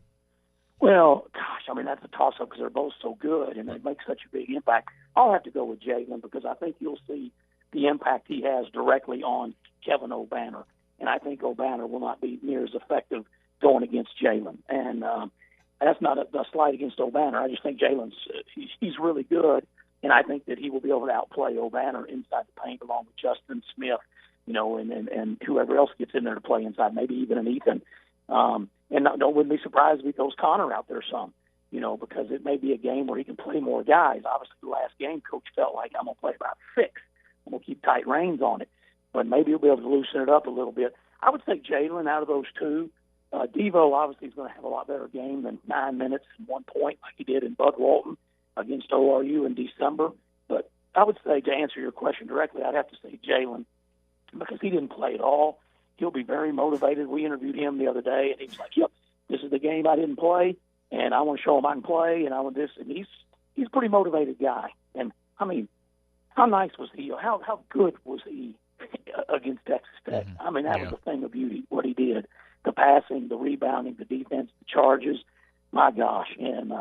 Well, gosh, I mean, that's a toss-up because they're both so good and they make such a big impact. I'll have to go with Jaylin because I think you'll see the impact he has directly on Kevin O'Banner. And I think O'Banner will not be near as effective going against Jaylin. And that's not a slight against O'Banner. I just think Jalen's he's really good, and I think that he will be able to outplay O'Banner inside the paint along with Justin Smith, and whoever else gets in there to play inside, maybe even an Ethan. And wouldn't be surprised if he throws Connor out there some, because it may be a game where he can play more guys. Obviously, the last game, Coach felt like I'm going to play about 6. I'm going to keep tight reins on it. But maybe he'll be able to loosen it up a little bit. I would say Jaylin out of those two. Devo obviously is going to have a lot better game than 9 minutes and 1 point like he did in Bud Walton against ORU in December. But I would say, to answer your question directly, I'd have to say Jaylin because he didn't play at all. He'll be very motivated. We interviewed him the other day, and he was like, yep, this is the game I didn't play, and I want to show him I can play, and I want this. And he's a pretty motivated guy. And, I mean, how nice was he? How good was he against Texas Tech? I mean, that was a thing of beauty, what he did. The passing, the rebounding, the defense, the charges. My gosh. And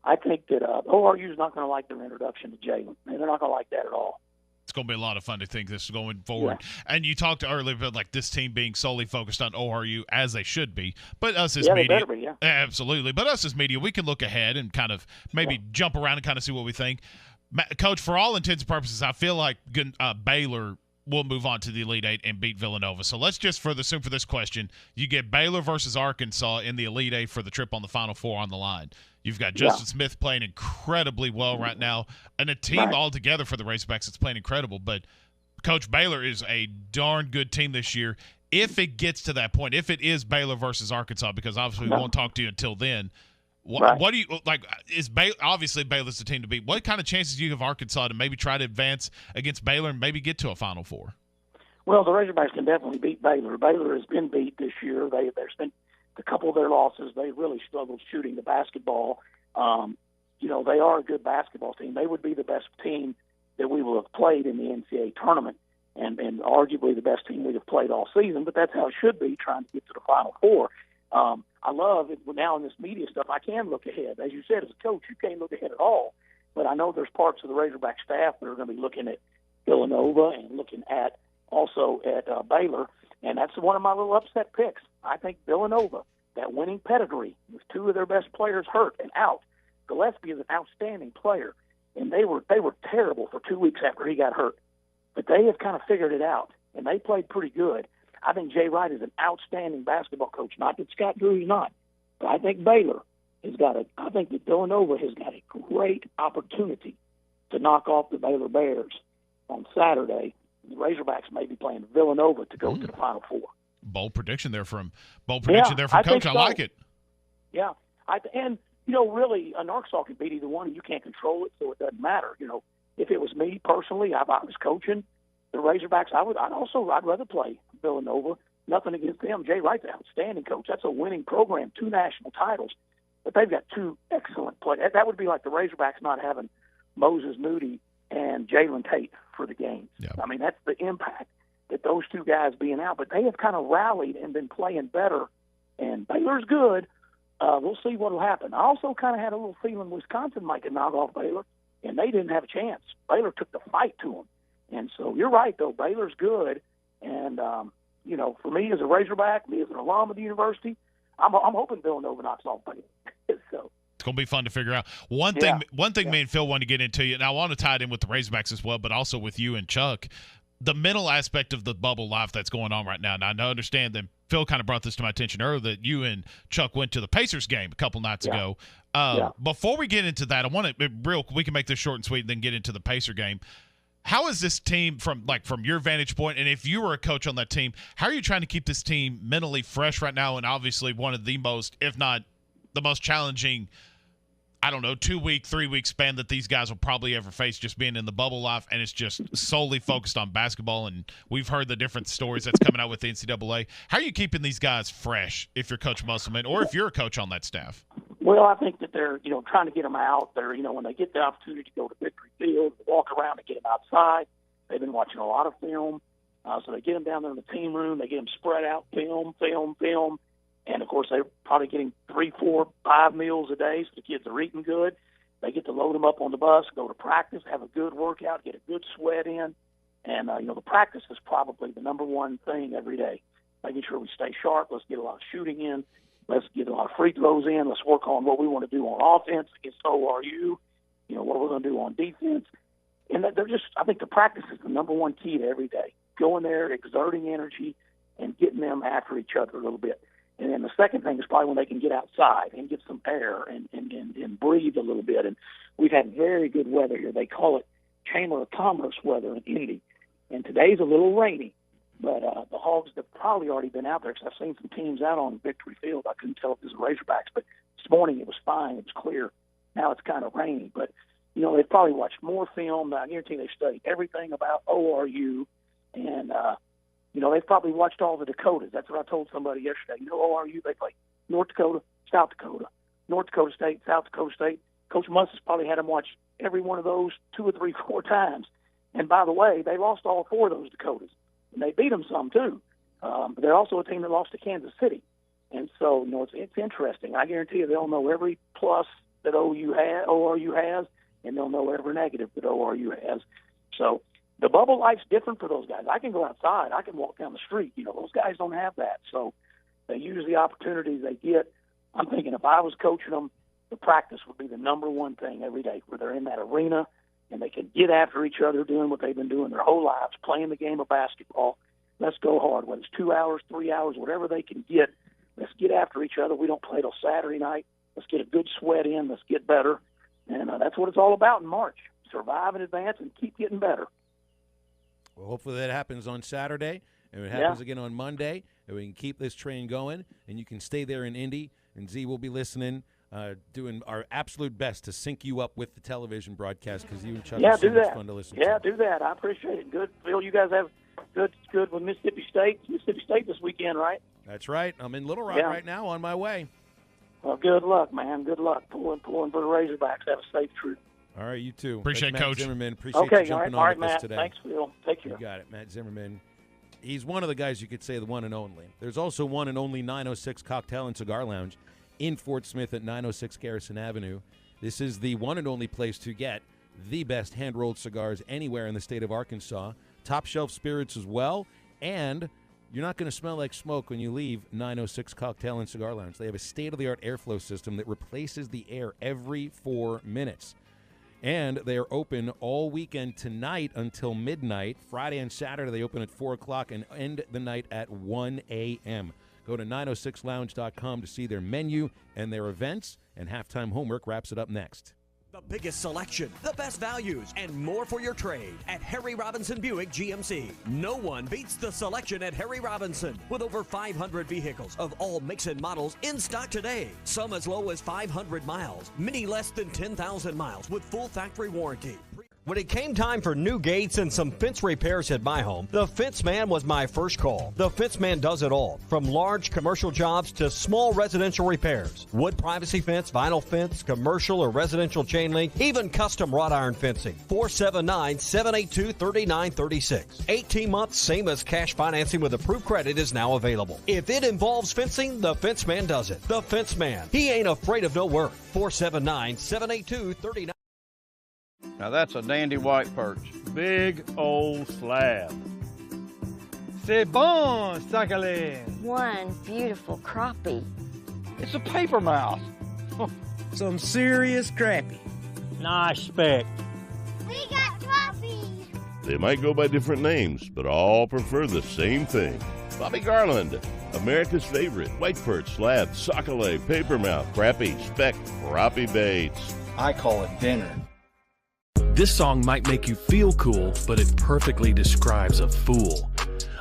I think that ORU is not going to like their introduction to Jaylin. They're not going to like that at all. It's going to be a lot of fun to think this going forward. Yeah. And you talked earlier about like this team being solely focused on ORU, as they should be. But us as media, they better be, absolutely. But us as media, we can look ahead and kind of maybe jump around and kind of see what we think. Coach, for all intents and purposes, I feel like Baylor will move on to the Elite Eight and beat Villanova. So let's just, for this question, you get Baylor versus Arkansas in the Elite Eight for the trip on the Final Four on the line. You've got Justin Smith playing incredibly well right now, and a team altogether for the Razorbacks that's playing incredible. But Coach, Baylor is a darn good team this year. If it gets to that point, if it is Baylor versus Arkansas, because obviously we won't talk to you until then, what do you like? Is obviously Baylor's the team to beat? What kind of chances do you have Arkansas to maybe try to advance against Baylor and maybe get to a Final Four? Well, the Razorbacks can definitely beat Baylor. Baylor has been beat this year. There's been a couple of their losses. They really struggled shooting the basketball. They are a good basketball team. They would be the best team that we will have played in the NCAA tournament, and arguably the best team we have played all season. But that's how it should be, trying to get to the Final Four. I love it now in this media stuff. I can look ahead. As you said, as a coach, you can't look ahead at all. But I know there's parts of the Razorback staff that are going to be looking at Villanova and looking at also at Baylor, and that's one of my little upset picks. I think Villanova, that winning pedigree, with two of their best players hurt and out. Gillespie is an outstanding player, and they were terrible for 2 weeks after he got hurt. But they have kind of figured it out, and they played pretty good. I think Jay Wright is an outstanding basketball coach. Not that Scott Drew's not, but I think Baylor I think that Villanova has got a great opportunity to knock off the Baylor Bears on Saturday. The Razorbacks may be playing Villanova to go to the Final Four. Bold prediction there from Coach. I like it. Yeah, really, an Arkansas can beat either one, and you can't control it, so it doesn't matter. If it was me personally, if I was coaching the Razorbacks, I'd rather play Villanova. Nothing against them. Jay Wright's an outstanding coach. That's a winning program, 2 national titles. But they've got 2 excellent players. That would be like the Razorbacks not having Moses Moody and Jalen Tate for the games. Yeah. I mean, that's the impact that those 2 guys being out. But they have kind of rallied and been playing better. And Baylor's good. We'll see what will happen. I also kind of had a little feeling Wisconsin might knock off Baylor, and they didn't have a chance. Baylor took the fight to them. And so you're right, though. Baylor's good. And, for me as a Razorback, me as an alum of the university, I'm hoping Villanova knocks off Baylor. So it's going to be fun to figure out. One thing me and Phil want to get into, and I want to tie it in with the Razorbacks as well, but also with you and Chuck, the mental aspect of the bubble life that's going on right now. And I understand that Phil kind of brought this to my attention earlier, that you and Chuck went to the Pacers game a couple nights ago. Before we get into that, I want to we can make this short and sweet and then get into the Pacer game. How is this team from your vantage point, and if you were a coach on that team, how are you trying to keep this team mentally fresh right now? And obviously one of the most, if not the most challenging, 2-week, 3-week span that these guys will probably ever face, just being in the bubble life, and it's just solely focused on basketball. And we've heard the different stories that's coming out with the NCAA. How are you keeping these guys fresh if you're Coach Musselman or if you're a coach on that staff? Well, I think that they're, trying to get them out there. When they get the opportunity to go to Victory Field, walk around and get them outside. They've been watching a lot of film. So they get them down there in the team room. They get them spread out, film. And, of course, they're probably getting 3, 4, 5 meals a day, so the kids are eating good. They get to load them up on the bus, go to practice, have a good workout, get a good sweat in. And, the practice is probably the number one thing every day, making sure we stay sharp. Let's get a lot of shooting in. Let's get a lot of free throws in. Let's work on what we want to do on offense against ORU, what we're going to do on defense. And I think the practice is the number one key to every day. Going there, exerting energy, and getting them after each other a little bit. And then the second thing is probably when they can get outside and get some air and breathe a little bit. And we've had very good weather here. They call it Chamber of Commerce weather in Indy. And today's a little rainy. But the Hogs have probably already been out there, because I've seen some teams out on Victory Field. I couldn't tell if it was Razorbacks, but this morning it was fine. It was clear. Now it's kind of rainy. But, they've probably watched more film. I guarantee they've studied everything about ORU. And, they've probably watched all the Dakotas. That's what I told somebody yesterday. ORU, they play North Dakota, South Dakota, North Dakota State, South Dakota State. Coach Muss has probably had them watch every one of those 2 or 3, 4 times. And, by the way, they lost all 4 of those Dakotas. And they beat them some, too. But they're also a team that lost to Kansas City. And so, it's interesting. I guarantee you they'll know every plus that ORU has, and they'll know every negative that ORU has. So the bubble life's different for those guys. I can go outside. I can walk down the street. Those guys don't have that. So they use the opportunities they get. I'm thinking if I was coaching them, the practice would be the number one thing every day, where they're in that arena and they can get after each other doing what they've been doing their whole lives, playing the game of basketball. Let's go hard. Whether it's 2 hours, 3 hours, whatever they can get, let's get after each other. We don't play till Saturday night. Let's get a good sweat in. Let's get better. And that's what it's all about in March. Survive in advance and keep getting better. Well, hopefully that happens on Saturday, and it happens again on Monday, and we can keep this train going, and you can stay there in Indy, and Z will be listening, doing our absolute best to sync you up with the television broadcast because you and Chuck are so much fun to listen to. Yeah, do that. I appreciate it. Good. Phil, you guys have good with Mississippi State. Mississippi State this weekend, right? That's right. I'm in Little Rock right now on my way. Well, good luck, man. Good luck. Pulling for the Razorbacks. Have a safe trip. All right, you too. Appreciate Matt Coach Zimmerman. Appreciate you jumping all right, on with Matt. us today. Thanks, Phil. Take care. You got it, Matt Zimmerman. He's one of the guys you could say the one and only. There's also one and only 906 Cocktail and Cigar Lounge in Fort Smith at 906 Garrison Avenue. This is the one and only place to get the best hand-rolled cigars anywhere in the state of Arkansas. Top shelf spirits as well, and you're not going to smell like smoke when you leave 906 Cocktail and Cigar Lounge. They have a state-of-the-art airflow system that replaces the air every 4 minutes. And they are open all weekend tonight until midnight. Friday and Saturday they open at 4 o'clock and end the night at 1 a.m. Go to 906lounge.com to see their menu and their events, and Halftime Homework wraps it up next. The biggest selection, the best values, and more for your trade at Harry Robinson Buick GMC. No one beats the selection at Harry Robinson with over 500 vehicles of all makes and models in stock today. Some as low as 500 miles, many less than 10,000 miles with full factory warranty. When it came time for new gates and some fence repairs at my home, the Fence Man was my first call. The Fence Man does it all, from large commercial jobs to small residential repairs. Wood privacy fence, vinyl fence, commercial or residential chain link, even custom wrought iron fencing. 479-782-3936. 18 months, same as cash financing with approved credit is now available. If it involves fencing, the Fence Man does it. The Fence Man. He ain't afraid of no work. 479-782-3936. Now that's a dandy white perch. Big old slab. C'est bon, sacalé. One beautiful crappie. It's a paper mouse. Some serious crappie. Nice speck. We got trophies. They might go by different names, but all prefer the same thing. Bobby Garland, America's favorite. White perch, slab, sockeye, papermouth, crappie, speck, crappie baits. I call it dinner. This song might make you feel cool, but it perfectly describes a fool.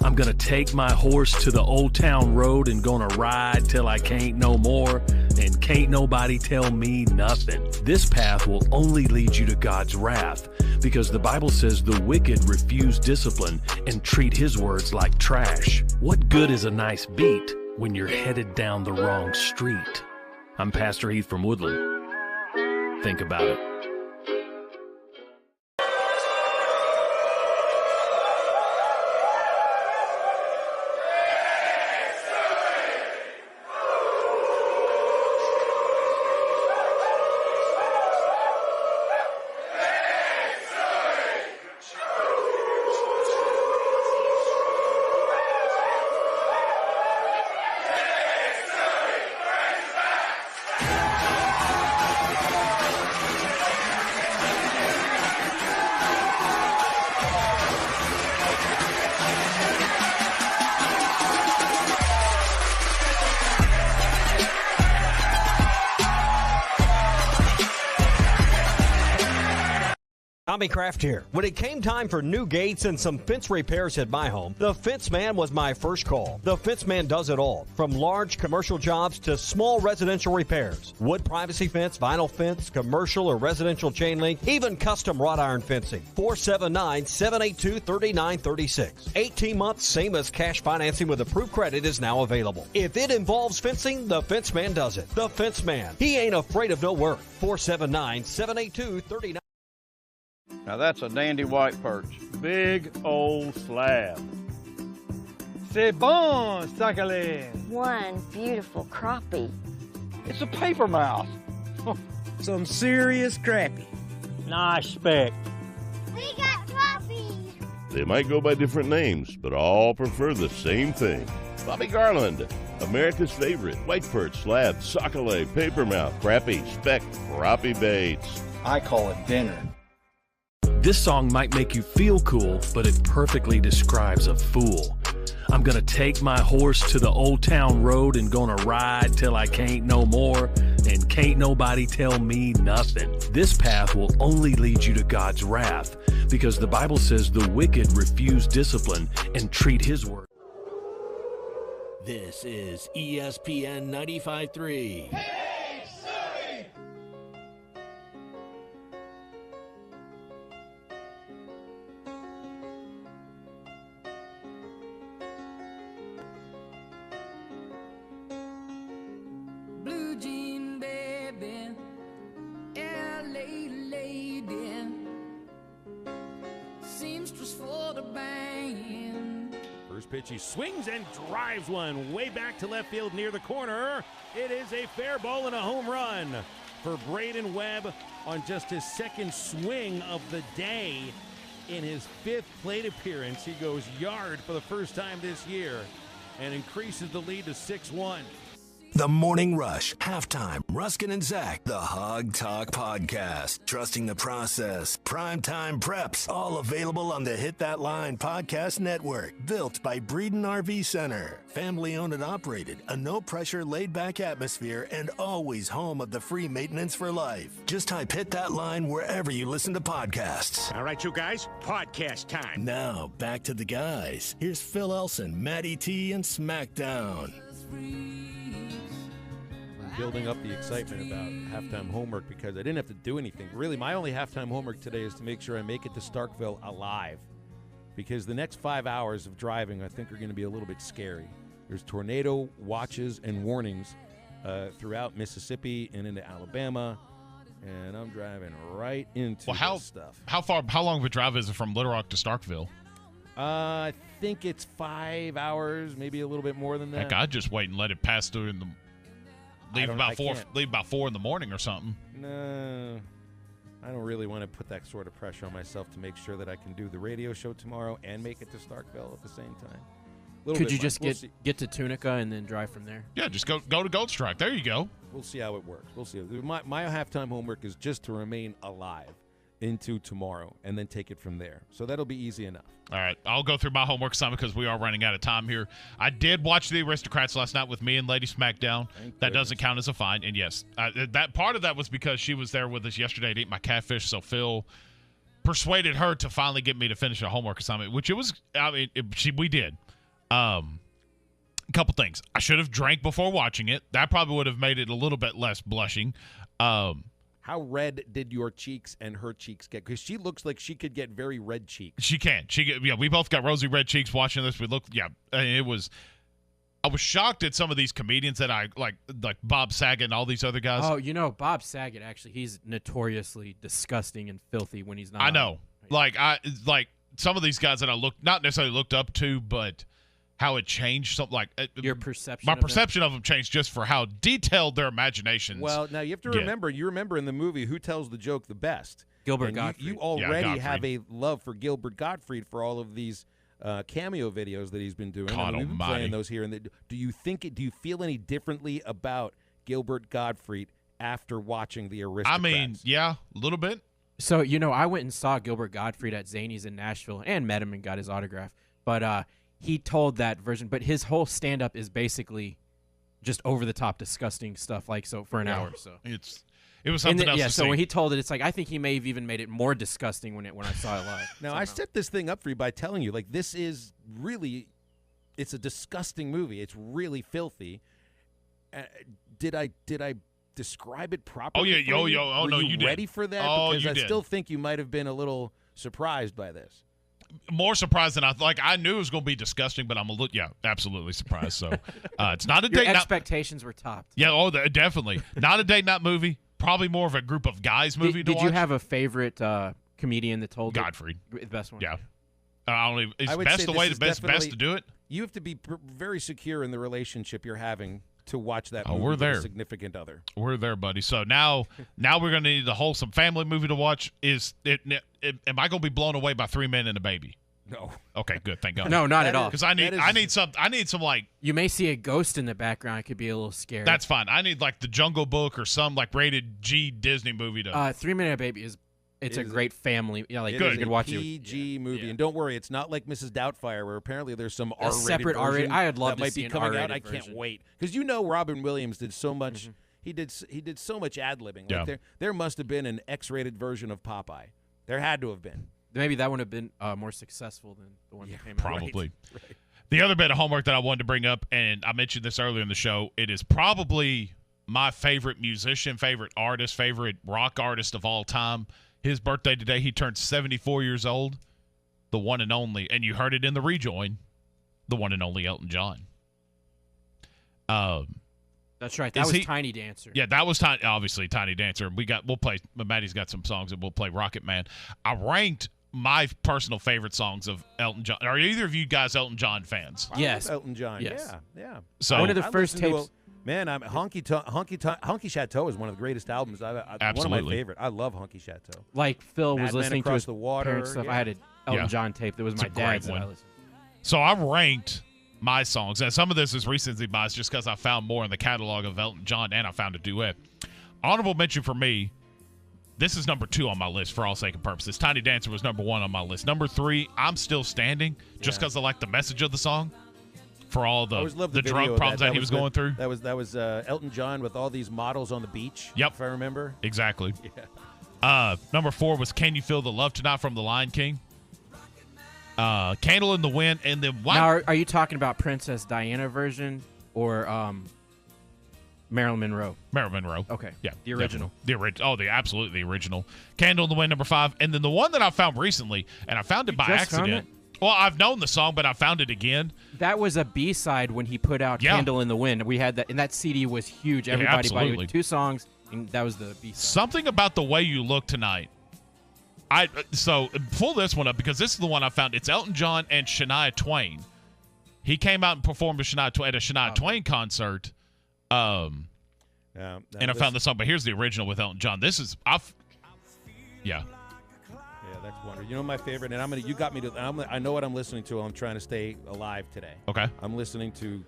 I'm gonna take my horse to the old town road and gonna ride till I can't no more, and can't nobody tell me nothing. This path will only lead you to God's wrath, because the Bible says the wicked refuse discipline and treat his words like trash. What good is a nice beat when you're headed down the wrong street? I'm Pastor Heath from Woodland. Think about it. Tommy Kraft here. When it came time for new gates and some fence repairs at my home, the Fence Man was my first call. The Fence Man does it all, from large commercial jobs to small residential repairs. Wood privacy fence, vinyl fence, commercial or residential chain link, even custom wrought iron fencing. 479-782-3936. 18 months, same as cash financing with approved credit is now available. If it involves fencing, the Fence Man does it. The Fence Man. He ain't afraid of no work. 479-782-3936. Now that's a dandy white perch. Big old slab. C'est bon, sacalé. One beautiful crappie. It's a paper mouse. Some serious crappie. Nice speck. We got trophies. They might go by different names, but all prefer the same thing. Bobby Garland, America's favorite. White perch, slab, sockeye, papermouth, crappie, speck, crappie baits. I call it dinner. This song might make you feel cool, but it perfectly describes a fool. I'm gonna take my horse to the old town road and gonna ride till I can't no more, and can't nobody tell me nothing. This path will only lead you to God's wrath, because the Bible says the wicked refuse discipline and treat his word. This is ESPN 95.3. Blue jean baby, LA lady, seamstress for the band. First pitch, he swings and drives one way back to left field near the corner. It is a fair ball and a home run for Braden Webb on just his second swing of the day. In his 5th plate appearance, he goes yard for the first time this year and increases the lead to 6-1. The Morning Rush, Halftime, Ruskin and Zach, the Hog Talk Podcast. Trusting the process, primetime preps, all available on the Hit That Line Podcast Network. Built by Breeden RV Center. Family owned and operated, a no-pressure, laid-back atmosphere, and always home of the free maintenance for life. Just type Hit That Line wherever you listen to podcasts. All right, you guys, podcast time. Now, back to the guys. Here's Phil Elson, Matty T, and SmackDown. Building up the excitement about halftime homework because I didn't have to do anything. Really, my only halftime homework today is to make sure I make it to Starkville alive, because the next 5 hours of driving I think are going to be a little bit scary. There's tornado watches and warnings throughout Mississippi and into Alabama, and I'm driving right into this stuff. How long of a drive is it from Little Rock to Starkville? I think it's 5 hours, maybe a little bit more than that. Heck, I'd just wait and let it pass through in the leave about 4 in the morning or something. No, I don't really want to put that sort of pressure on myself to make sure that I can do the radio show tomorrow and make it to Starkville at the same time. Could you just get to Tunica and then drive from there? Yeah, just go to Gold Strike. There you go. We'll see how it works. We'll see. My halftime homework is just to remain alive into tomorrow and then take it from there. So that'll be easy enough. All right, I'll go through my homework assignment because we are running out of time here. I did watch The Aristocrats last night with me and Lady SmackDown. That doesn't count as a fine. And yes, that part of that was because she was there with us yesterday to eat my catfish. So Phil persuaded her to finally get me to finish a homework assignment, which we did. A couple things. I should have drank before watching it. That probably would have made it a little bit less blushing. How red did your cheeks and her cheeks get? Because she looks like she could get very red cheeks. She can. We both got rosy red cheeks watching this. I was shocked at some of these comedians that I like Bob Saget and all these other guys. Oh, Bob Saget, actually, he's notoriously disgusting and filthy when he's not. I know. Some of these guys that I not necessarily looked up to, but how it changed something like your perception. My perception of them changed just for how detailed their imaginations. Well, now you have to remember. You remember in the movie who tells the joke the best? Gilbert Gottfried. You already have a love for Gilbert Gottfried for all of these cameo videos that he's been doing. We've been playing those here. And do you feel any differently about Gilbert Gottfried after watching The Aristocrats? I mean, yeah, a little bit. So I went and saw Gilbert Gottfried at Zany's in Nashville and met him and got his autograph. But he told that version, but his whole stand-up is basically just over-the-top disgusting stuff, for an hour. So it was something else. Yeah, to so see. when he told it, it's like I think he may have even made it more disgusting when I saw it live. Now I set this thing up for you by telling you this is really, it's a disgusting movie. It's really filthy. Did I describe it properly? Oh yeah, Were you did. Ready for that? Oh, because you I did. still think you might have been a little surprised by this. More surprised than I knew it was going to be disgusting, but I'm absolutely surprised. So it's not a Your date. Expectations were topped. Yeah, definitely not a date night movie. Probably more of a group of guys movie. Did you have a favorite comedian that told Godfrey? The best one. Yeah, I don't even. Is best the way the best to do it? You have to be very secure in the relationship you're having to watch that movie we're with there. a significant other. We're there, buddy. So now we're going to need a wholesome family movie to watch. Am I going to be blown away by 3 Men and a Baby? No. Okay, good. Thank God. No, not at all. Because I need some like. You may see a ghost in the background. It could be a little scary. That's fine. I need the Jungle Book or some rated G Disney movie to. 3 Minute Baby is It's It a is great family. Yeah, like It you is could a watch it. PG movie, and don't worry, it's not like Mrs. Doubtfire, where apparently there's some A R-rated separate version R-rated. I'd love that to might see be an coming out. R-rated I can't version. wait because Robin Williams did so much. He did so much ad libbing. Yeah. Like there must have been an X-rated version of Popeye. There had to have been. Maybe that would have been more successful than the one that came out. Probably. Right. The other bit of homework that I wanted to bring up, and I mentioned this earlier in the show, it is probably my favorite musician, favorite artist, favorite rock artist of all time. His birthday today, he turned 74 years old. The one and only, and you heard it in the rejoin, the one and only Elton John. That's right. That was Tiny Dancer. Yeah, that was obviously Tiny Dancer. We'll play. Maddie's got some songs that we'll play. Rocket Man. I ranked my personal favorite songs of Elton John. Are either of you guys Elton John fans? Yes, Elton John. Yes. Yeah. So one of the first tapes. Honky Chateau is one of the greatest albums. One of my favorite. I love Honky Chateau. Like Phil was listening to his the water parents' stuff. yeah. I had an Elton John tape that was It's my a great dad's. one. That I listened to. So I ranked my songs, and some of this is recency bias just because I found more in the catalog of Elton John, and I found a duet. Honorable mention for me, this is number 2 on my list for all sake and purposes. Tiny Dancer was number 1 on my list. Number 3, I'm Still Standing, just because I like the message of the song for all the drug problems that he was going through. That was Elton John with all these models on the beach. Yep. If I remember. Exactly. Yeah. Number 4 was Can You Feel the Love Tonight from The Lion King. Candle in the Wind, and then Now, are you talking about Princess Diana version or Marilyn Monroe? Marilyn Monroe. Okay. Yeah. The original. Absolutely the original. Candle in the Wind, number 5. And then the one that I found recently, and I found it by just found accident. Well, I've known the song, but I found it again. That was a B-side when he put out Candle in the Wind. We had that, and that CD was huge. Everybody bought it with 2 songs, and that was the B-side. Something About the Way You Look Tonight. So pull this one up because this is the one I found. It's Elton John and Shania Twain. He came out and performed at a Shania Twain concert. And I found this song, but here's the original with Elton John. This is yeah. Yeah, that's wonderful. You know my favorite, and you got me to. I know what I'm listening to. I'm trying to stay alive today. Okay. I'm listening to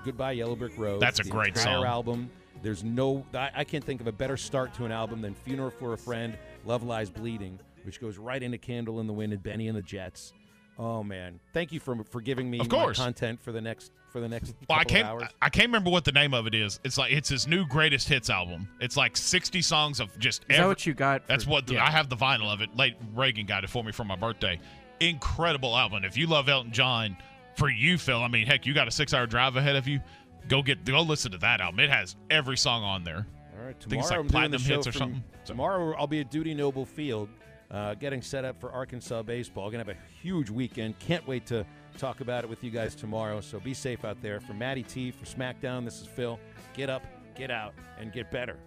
"Goodbye Yellow Brick Road." That's a great song. Album. There's I can't think of a better start to an album than "Funeral for a Friend," "Love Lies Bleeding," which goes right into "Candle in the Wind" and "Benny and the Jets." Oh man, thank you for giving me my content for the next couple of hours. I can't remember what the name of it is. It's his new greatest hits album. It's like 60 songs of just. Is that what you got? That's what I have the vinyl of it. Late Reagan got it for me for my birthday. Incredible album. If you love Elton John, for you, Phil, I mean, heck, you got a 6-hour drive ahead of you. Go listen to that album. It has every song on there. All right, I think it's tomorrow like I'm doing platinum the show hits or something. Tomorrow I'll be at Duty Noble Field, getting set up for Arkansas baseball. Gonna have a huge weekend. Can't wait to talk about it with you guys tomorrow. So be safe out there. For Matty T, for SmackDown, this is Phil. Get up, get out, and get better.